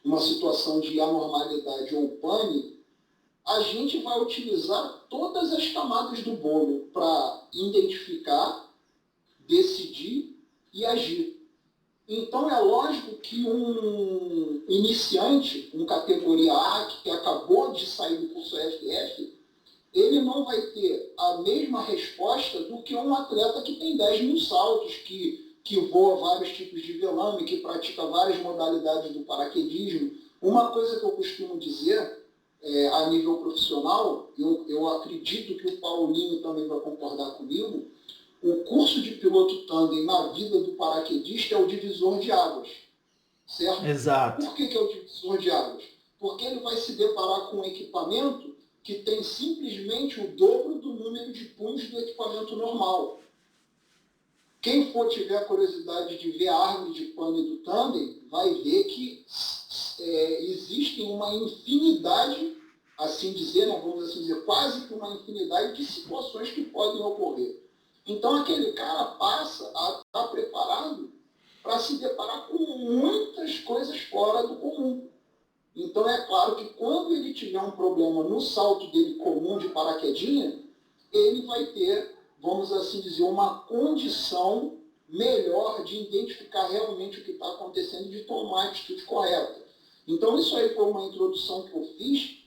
uma situação de anormalidade ou pane, a gente vai utilizar todas as camadas do bolo para identificar, decidir e agir. Então, é lógico que um iniciante, um categoria A, que acabou de sair do curso FF, ele não vai ter a mesma resposta do que um atleta que tem 10 mil saltos, que voa vários tipos de velame, que pratica várias modalidades do paraquedismo. Uma coisa que eu costumo dizer, a nível profissional, eu acredito que o Paulinho também vai concordar comigo, o curso de piloto tandem na vida do paraquedista é o divisor de águas, certo? Exato. Por que é o divisor de águas? Porque ele vai se deparar com um equipamento que tem simplesmente o dobro do número de punhos do equipamento normal. Quem tiver a curiosidade de ver a árvore de pane do tandem, vai ver que existem uma infinidade, assim dizer, né, vamos assim dizer, quase que uma infinidade de situações que podem ocorrer. Então, aquele cara passa a estar preparado para se deparar com muitas coisas fora do comum. Então, é claro que quando ele tiver um problema no salto dele comum de paraquedinha, ele vai ter, vamos assim dizer, uma condição melhor de identificar realmente o que está acontecendo e de tomar a atitude correta. Então, isso aí foi uma introdução que eu fiz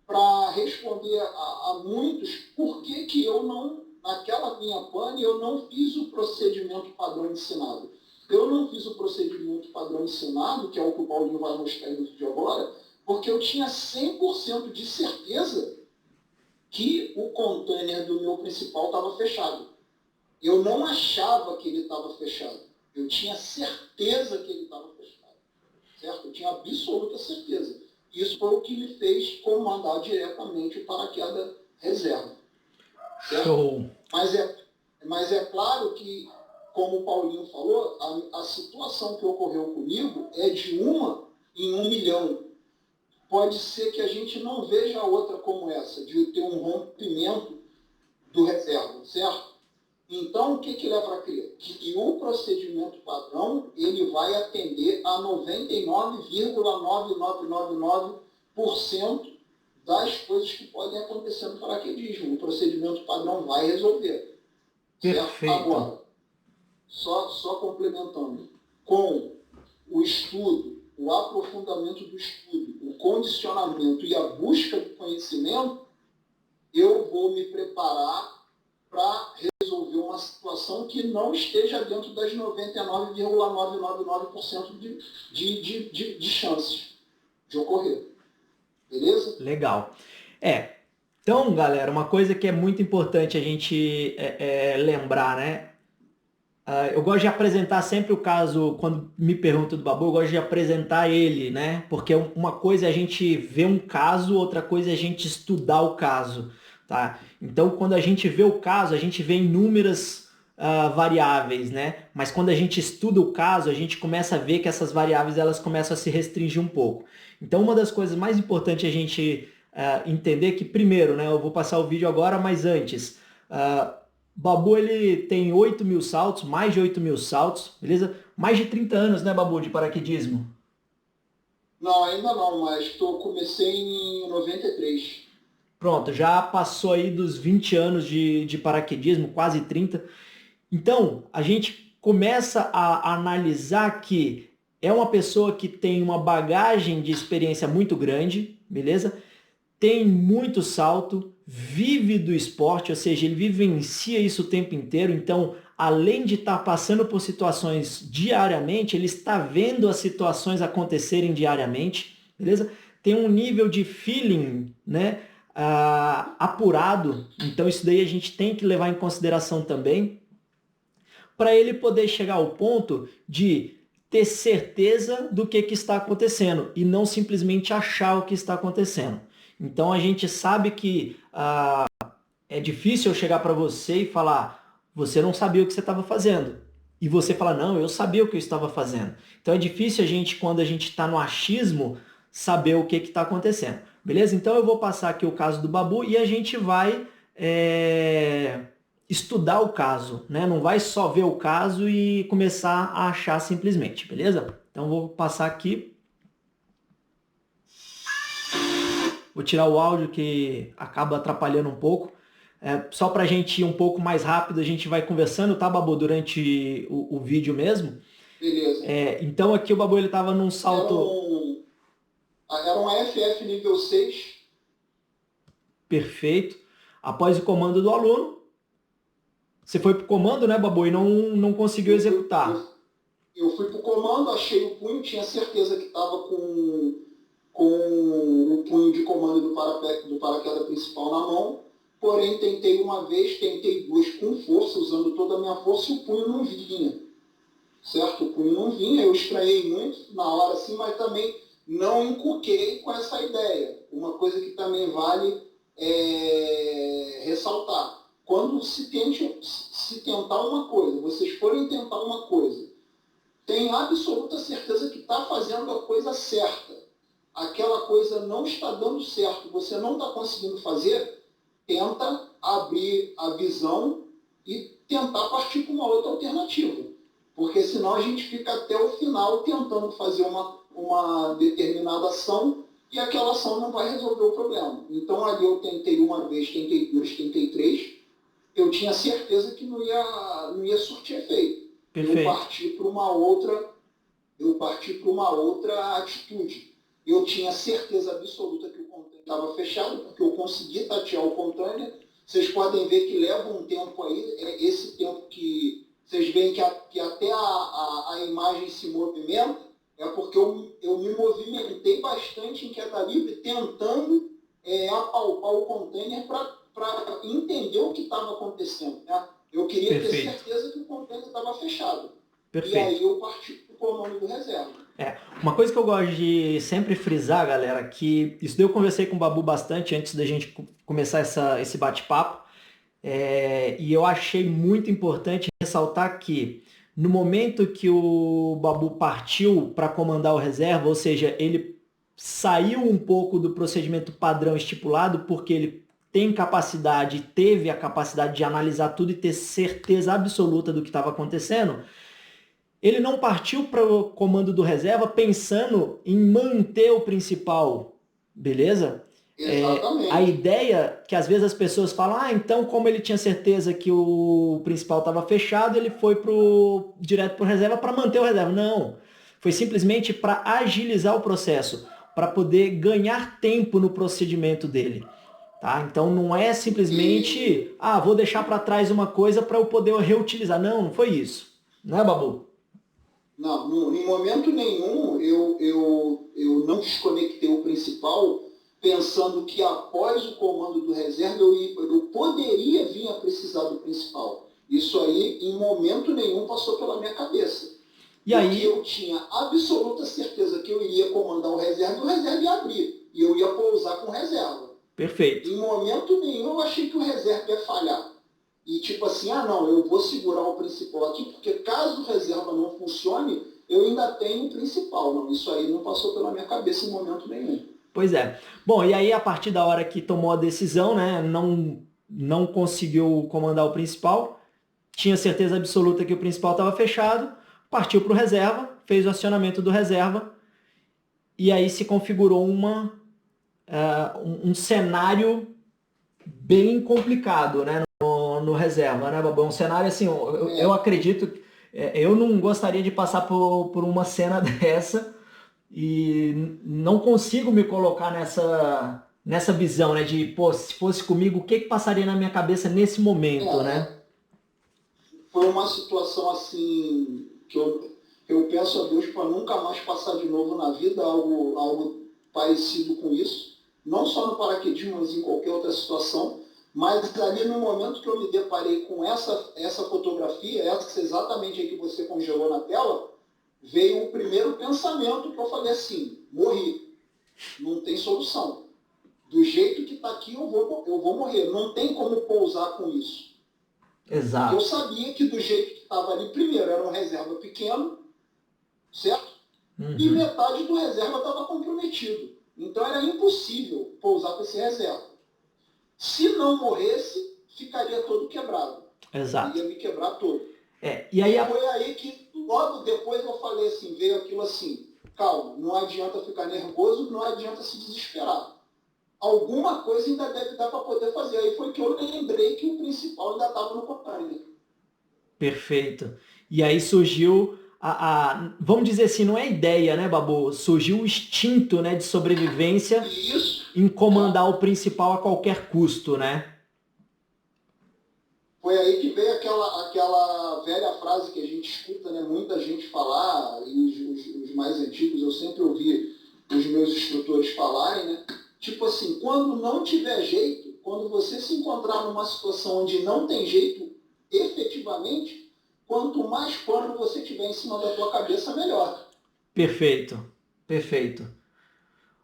para responder a muitos por que eu não, naquela minha pane, eu não fiz o procedimento padrão ensinado. Eu não fiz o procedimento padrão ensinado, que é o que o Paulinho vai mostrar no vídeo agora, porque eu tinha 100% de certeza que o container do meu principal estava fechado. Eu não achava que ele estava fechado. Eu tinha certeza que ele estava fechado. Certo? Eu tinha absoluta certeza. Isso foi o que me fez comandar diretamente o paraquedas reserva. Certo? Show. Mas é claro que, como o Paulinho falou, a situação que ocorreu comigo é de 1 em 1 milhão. Pode ser que a gente não veja outra como essa, de ter um rompimento do reserva, certo? Então, o que leva a crer? Que o procedimento padrão ele vai atender a 99,9999% das coisas que podem acontecer no paraquedismo. O procedimento padrão vai resolver. Perfeito. Certo? Agora, só complementando, com o estudo, o aprofundamento do estudo, o condicionamento e a busca do conhecimento, eu vou me preparar para resolver uma situação que não esteja dentro das 99,999% de chances de ocorrer. Beleza? Legal. Então, galera, uma coisa que é muito importante a gente lembrar, né? Eu gosto de apresentar sempre o caso, quando me perguntam do Babu, eu gosto de apresentar ele, né? Porque uma coisa é a gente ver um caso, outra coisa é a gente estudar o caso, tá? Então, quando a gente vê o caso, a gente vê inúmeras variáveis, né? Mas quando a gente estuda o caso, a gente começa a ver que essas variáveis elas começam a se restringir um pouco. Então, uma das coisas mais importantes é a gente entender que, primeiro, né? Eu vou passar o vídeo agora, mas antes... Babu, ele tem 8 mil saltos, mais de 8 mil saltos, beleza? Mais de 30 anos, né, Babu, de paraquedismo? Não, ainda não, mas comecei em 93. Pronto, já passou aí dos 20 anos de paraquedismo, quase 30. Então, a gente começa a analisar que é uma pessoa que tem uma bagagem de experiência muito grande, beleza? Tem muito salto, vive do esporte, ou seja, ele vivencia isso o tempo inteiro, então, além de estar passando por situações diariamente, ele está vendo as situações acontecerem diariamente, beleza? Tem um nível de feeling, né, apurado, então isso daí a gente tem que levar em consideração também, para ele poder chegar ao ponto de ter certeza do que está acontecendo e não simplesmente achar o que está acontecendo. Então a gente sabe que é difícil eu chegar para você e falar, você não sabia o que você estava fazendo. E você fala, não, eu sabia o que eu estava fazendo. Então é difícil a gente, quando a gente está no achismo, saber o que está acontecendo. Beleza? Então eu vou passar aqui o caso do Babu e a gente vai estudar o caso, né? Não vai só ver o caso e começar a achar simplesmente, beleza? Então vou passar aqui. Vou tirar o áudio que acaba atrapalhando um pouco. Só para a gente ir um pouco mais rápido, a gente vai conversando, tá, Babu, durante o vídeo mesmo. Beleza. Então aqui o Babu ele estava num salto... Era um FF nível 6. Perfeito. Após o comando do aluno, você foi para o comando, né, Babu, e não conseguiu executar. Eu fui para o comando, achei o punho, tinha certeza que estava com o punho de comando do paraquedas principal na mão, porém tentei uma vez, tentei duas com força, usando toda a minha força, e o punho não vinha. Certo? O punho não vinha, eu estranhei muito na hora assim, mas também não encuquei com essa ideia. Uma coisa que também vale ressaltar. Quando se tentar uma coisa, vocês forem tentar uma coisa, tenho absoluta certeza que está fazendo a coisa certa. Aquela coisa não está dando certo, você não está conseguindo fazer, tenta abrir a visão e tentar partir para uma outra alternativa. Porque senão a gente fica até o final tentando fazer uma determinada ação e aquela ação não vai resolver o problema. Então ali eu tentei uma vez, tentei duas, tentei três, eu tinha certeza que não ia surtir efeito. Perfeito. Eu parti para uma outra atitude. Eu tinha certeza absoluta que o container estava fechado, porque eu consegui tatear o container. Vocês podem ver que leva um tempo aí, esse tempo que vocês veem que até a imagem se movimenta, é porque eu me movimentei bastante em queda livre, tentando apalpar o container para entender o que estava acontecendo. Né? Eu queria ter certeza que o container estava fechado. Perfeito. E aí eu parti para o comando do reserva. Uma coisa que eu gosto de sempre frisar, galera, que isso daí eu conversei com o Babu bastante antes da gente começar esse bate-papo, e eu achei muito importante ressaltar que no momento que o Babu partiu para comandar o reserva, ou seja, ele saiu um pouco do procedimento padrão estipulado, porque ele teve a capacidade de analisar tudo e ter certeza absoluta do que estava acontecendo. Ele não partiu para o comando do reserva pensando em manter o principal, beleza? A ideia que às vezes as pessoas falam, então como ele tinha certeza que o principal estava fechado, ele foi direto para o reserva para manter o reserva. Não, foi simplesmente para agilizar o processo, para poder ganhar tempo no procedimento dele. Tá? Então não é simplesmente, vou deixar para trás uma coisa para eu poder reutilizar. Não foi isso. Né, Babu? Não, em momento nenhum eu não desconectei o principal pensando que após o comando do reserva eu poderia vir a precisar do principal. Isso aí em momento nenhum passou pela minha cabeça. E aí eu tinha absoluta certeza que eu iria comandar o reserva ia abrir. E eu ia pousar com reserva. Perfeito. Em momento nenhum eu achei que o reserva ia falhar. E tipo assim, eu vou segurar o principal aqui, porque caso o reserva não funcione, eu ainda tenho o principal. Não, isso aí não passou pela minha cabeça em momento nenhum. Pois é. Bom, e aí a partir da hora que tomou a decisão, né, não conseguiu comandar o principal, tinha certeza absoluta que o principal estava fechado, partiu para o reserva, fez o acionamento do reserva, e aí se configurou um cenário bem complicado, né, no reserva, né, Babão? Um cenário assim, eu acredito Eu não gostaria de passar por uma cena dessa e não consigo me colocar nessa visão, né? De, pô, se fosse comigo, o que que passaria na minha cabeça nesse momento, né? É, foi uma situação assim que eu peço a Deus para nunca mais passar de novo na vida algo parecido com isso. Não só no paraquedismo, mas em qualquer outra situação. Mas ali no momento que eu me deparei com essa fotografia, essa exatamente aí que você congelou na tela, veio o primeiro pensamento que eu falei assim, morri, não tem solução. Do jeito que está aqui eu vou morrer, não tem como pousar com isso. Porque eu Exato. sabia que do jeito que estava ali, primeiro era um reserva pequeno, certo? E Uhum. metade do reserva estava comprometido. Então era impossível pousar com esse reserva. Se não morresse, ficaria todo quebrado. Exato. Ia me quebrar todo. E E aí, foi aí que logo depois eu falei assim, veio aquilo assim, calma, não adianta ficar nervoso, não adianta se desesperar. Alguma coisa ainda deve dar para poder fazer. Aí foi que eu lembrei que o principal ainda estava no container. perfeito. E aí surgiu vamos dizer assim, não é ideia, né, Babu? Surgiu o instinto, né, de sobrevivência E isso, em né, comandar o principal a qualquer custo, né? foi aí que veio aquela velha frase que a gente escuta, né, muita gente falar, e os mais antigos eu sempre ouvi os meus instrutores falarem, né? Tipo assim, quando não tiver jeito, quando você se encontrar numa situação onde não tem jeito, efetivamente, quanto mais pano você tiver em cima da tua cabeça, melhor. Perfeito, perfeito.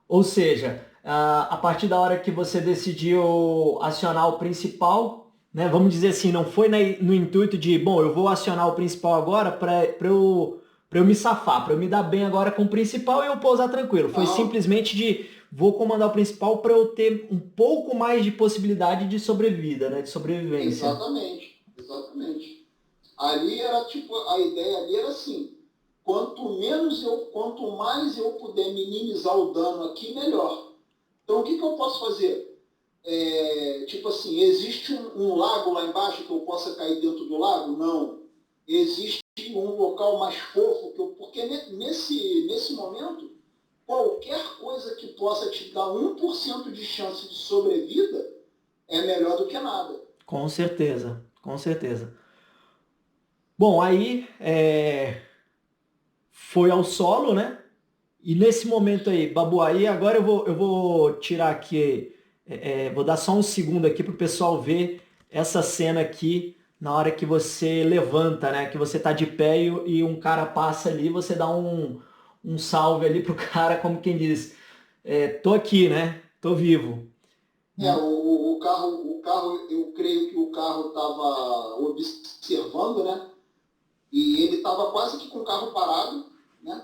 Ou seja, a partir da hora que você decidiu acionar o principal, né, vamos dizer assim, não foi no intuito de, bom, eu vou acionar o principal agora para eu me safar, para eu me dar bem agora com o principal e eu pousar tranquilo. Foi Não, simplesmente de, vou comandar o principal para eu ter um pouco mais de possibilidade de sobrevida, né, de sobrevivência. exatamente, exatamente. Ali era tipo, a ideia ali era assim, quanto mais eu puder minimizar o dano aqui, melhor. Então o que eu posso fazer? Tipo assim, existe um lago lá embaixo que eu possa cair dentro do lago? Não. Existe um local mais fofo porque nesse momento, qualquer coisa que possa te dar 1% de chance de sobrevida é melhor do que nada. Com certeza, com certeza. Bom, aí foi ao solo, né? E nesse momento aí, Babu, aí agora eu vou tirar aqui, vou dar só um segundo aqui para o pessoal ver essa cena aqui na hora que você levanta, né? Que você tá de pé e um cara passa ali, você dá um salve ali pro cara, como quem diz, tô aqui, né? Tô vivo. Eu creio que o carro estava observando, né? E ele estava quase que com o carro parado, né?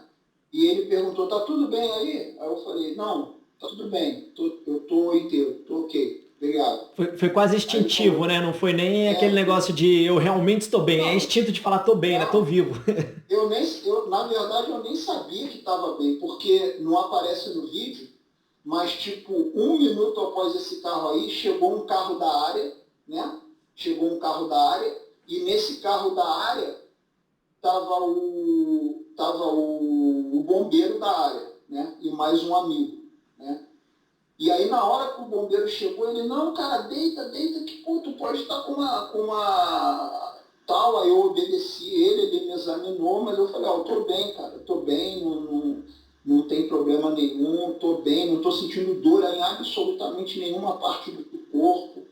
E ele perguntou, tá tudo bem aí? Aí eu falei, não, tá tudo bem, eu tô inteiro, tô ok, obrigado. Foi quase Aí ele instintivo, né? falou, Não foi nem aquele negócio de eu realmente estou bem, é não, instinto de falar tô bem, né? Tô não, vivo. na verdade eu nem sabia que estava bem, porque não aparece no vídeo, mas tipo, 1 minuto após esse carro aí, chegou um carro da área, né? Chegou um carro da área, e nesse carro da área tava o bombeiro da área, né? E mais um amigo, né? E aí na hora que o bombeiro chegou, ele, não, cara, deita, deita, que pô, tu pode estar com uma tal, aí eu obedeci ele me examinou, mas eu falei, ó, eu tô bem, cara, eu tô bem, não tem problema nenhum, tô bem, não tô sentindo dor em absolutamente nenhuma parte do corpo,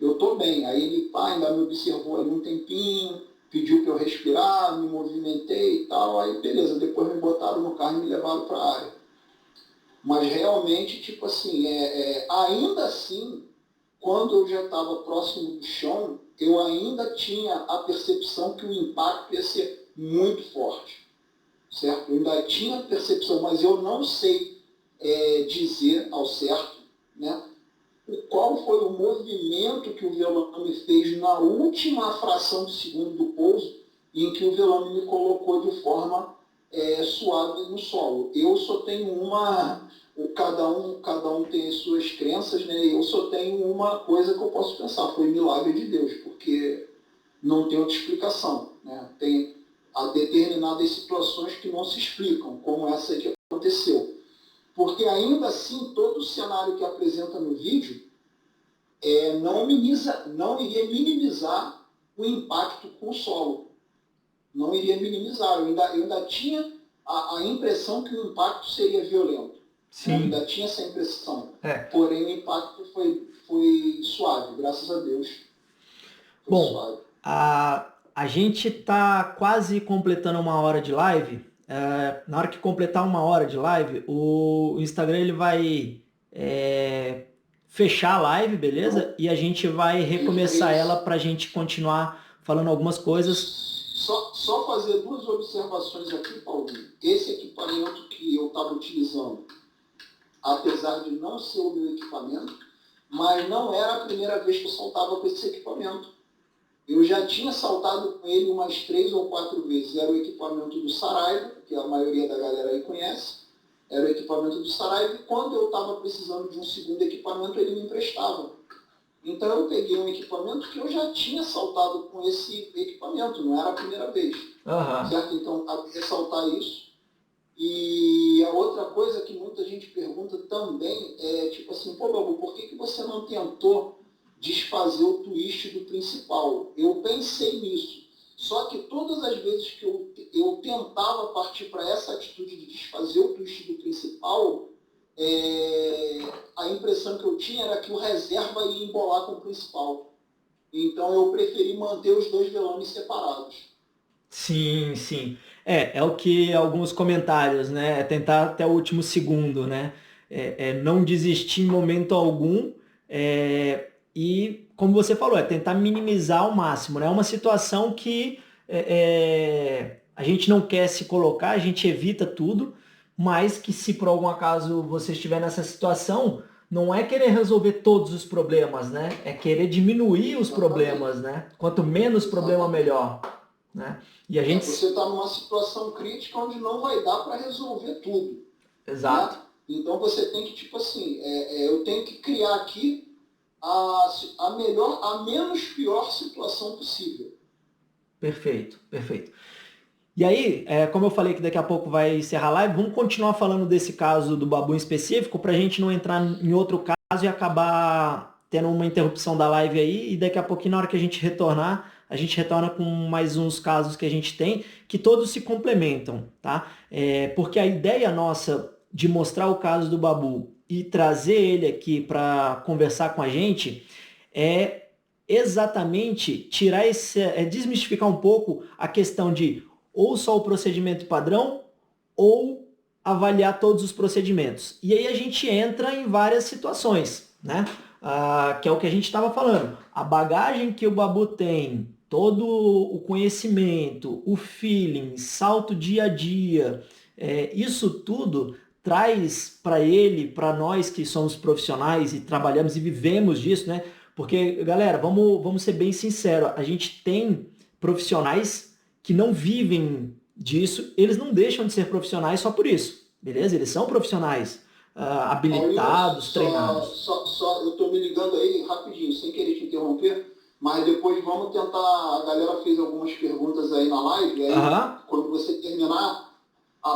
eu tô bem. Aí ele, pá, ainda me observou ali um tempinho, pediu para eu respirar, me movimentei e tal, aí beleza, depois me botaram no carro e me levaram para a área. Mas realmente, tipo assim, ainda assim, quando eu já estava próximo do chão, eu ainda tinha a percepção que o impacto ia ser muito forte, certo? Eu ainda tinha a percepção, mas eu não sei dizer ao certo, né? Qual foi o movimento que o Velame fez na última fração de segundo do pouso, em que o Velame me colocou de forma suave no solo. Eu só tenho cada um tem as suas crenças, né? Eu só tenho uma coisa que eu posso pensar, foi milagre de Deus, porque não tem outra explicação, né? a determinadas situações que não se explicam, como essa que aconteceu. Porque ainda assim, todo o cenário que apresenta no vídeo não iria minimizar o impacto com o solo. Não iria minimizar. Eu ainda tinha a impressão que o impacto seria violento. Sim. Eu ainda tinha essa impressão. É. Porém, o impacto foi suave, graças a Deus. Foi Bom, suave. A gente está quase completando uma hora de live. Na hora que completar uma hora de live, o Instagram ele vai fechar a live, beleza? E a gente vai recomeçar ela para a gente continuar falando algumas coisas. Só fazer duas observações aqui, Paulinho. Esse equipamento que eu estava utilizando, apesar de não ser o meu equipamento, mas não era a primeira vez que eu saltava com esse equipamento. Eu já tinha saltado com ele umas 3 ou 4 vezes. Era o equipamento do Saraiva, que a maioria da galera aí conhece. Era o equipamento do Saraiva, e quando eu estava precisando de um segundo equipamento, ele me emprestava. Então eu peguei um equipamento que eu já tinha saltado com esse equipamento, não era a primeira vez. Uhum. Certo? Então, ressaltar isso. E a outra coisa que muita gente pergunta também é, tipo assim, pô, Babu, por que você não tentou desfazer o twist do principal? Eu pensei nisso. Só que todas as vezes que eu tentava partir para essa atitude de desfazer o twist do principal, a impressão que eu tinha era que o reserva ia embolar com o principal. Então eu preferi manter os dois velames separados. Sim, sim. É o que alguns comentários, né? É tentar até o último segundo, né? Não desistir em momento algum. E, como você falou, é tentar minimizar ao máximo, né? É uma situação que a gente não quer se colocar, a gente evita tudo, mas que se por algum acaso você estiver nessa situação, não é querer resolver todos os problemas, né? É querer diminuir os problemas, né? Quanto menos problema, melhor, né? E a gente... Você está numa situação crítica onde não vai dar para resolver tudo. Exato. Né? Então você tem que, tipo assim, eu tenho que criar aqui a menos pior situação possível. Perfeito, perfeito. E aí, como eu falei que daqui a pouco vai encerrar a live, vamos continuar falando desse caso do Babu em específico, para a gente não entrar em outro caso e acabar tendo uma interrupção da live aí, e daqui a pouquinho, na hora que a gente retorna com mais uns casos que a gente tem, que todos se complementam, tá? Porque a ideia nossa de mostrar o caso do Babu e trazer ele aqui para conversar com a gente é exatamente tirar desmistificar um pouco a questão de ou só o procedimento padrão ou avaliar todos os procedimentos. E aí a gente entra em várias situações, né? Que é o que a gente estava falando. A bagagem que o Babu tem, todo o conhecimento, o feeling, salto dia a dia, isso tudo traz para ele, para nós que somos profissionais e trabalhamos e vivemos disso, né? Porque, galera, vamos ser bem sinceros, a gente tem profissionais que não vivem disso, eles não deixam de ser profissionais só por isso, beleza? Eles são profissionais habilitados, treinados. Eu estou me ligando aí rapidinho, sem querer te interromper, mas depois vamos tentar. A galera fez algumas perguntas aí na live, e aí quando você terminar,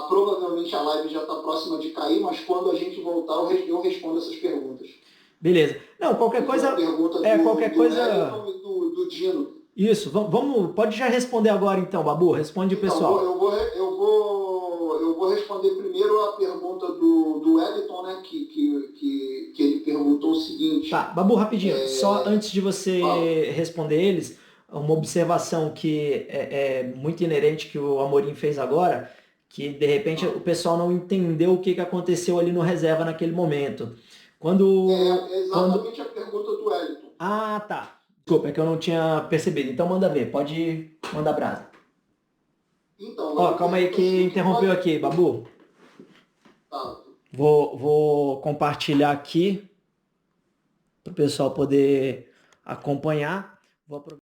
provavelmente a live já está próxima de cair, mas quando a gente voltar, eu respondo essas perguntas. Beleza. Não, qualquer coisa. Qualquer coisa. Do Dino. Isso, pode já responder agora então, Babu. Responde o pessoal. Eu vou responder primeiro a pergunta do Wellington, né? Que ele perguntou o seguinte. Tá, Babu, rapidinho. Só antes de você responder eles, uma observação que é muito inerente que o Amorim fez agora, que de repente o pessoal não entendeu o que aconteceu ali no reserva naquele momento. Exatamente a pergunta do Wellington. Ah, tá. Desculpa, é que eu não tinha percebido. Então manda ver, pode mandar brasa. Então, calma aí que interrompeu aqui, Babu. Tá. Vou compartilhar aqui para o pessoal poder acompanhar. Vou aproveitar.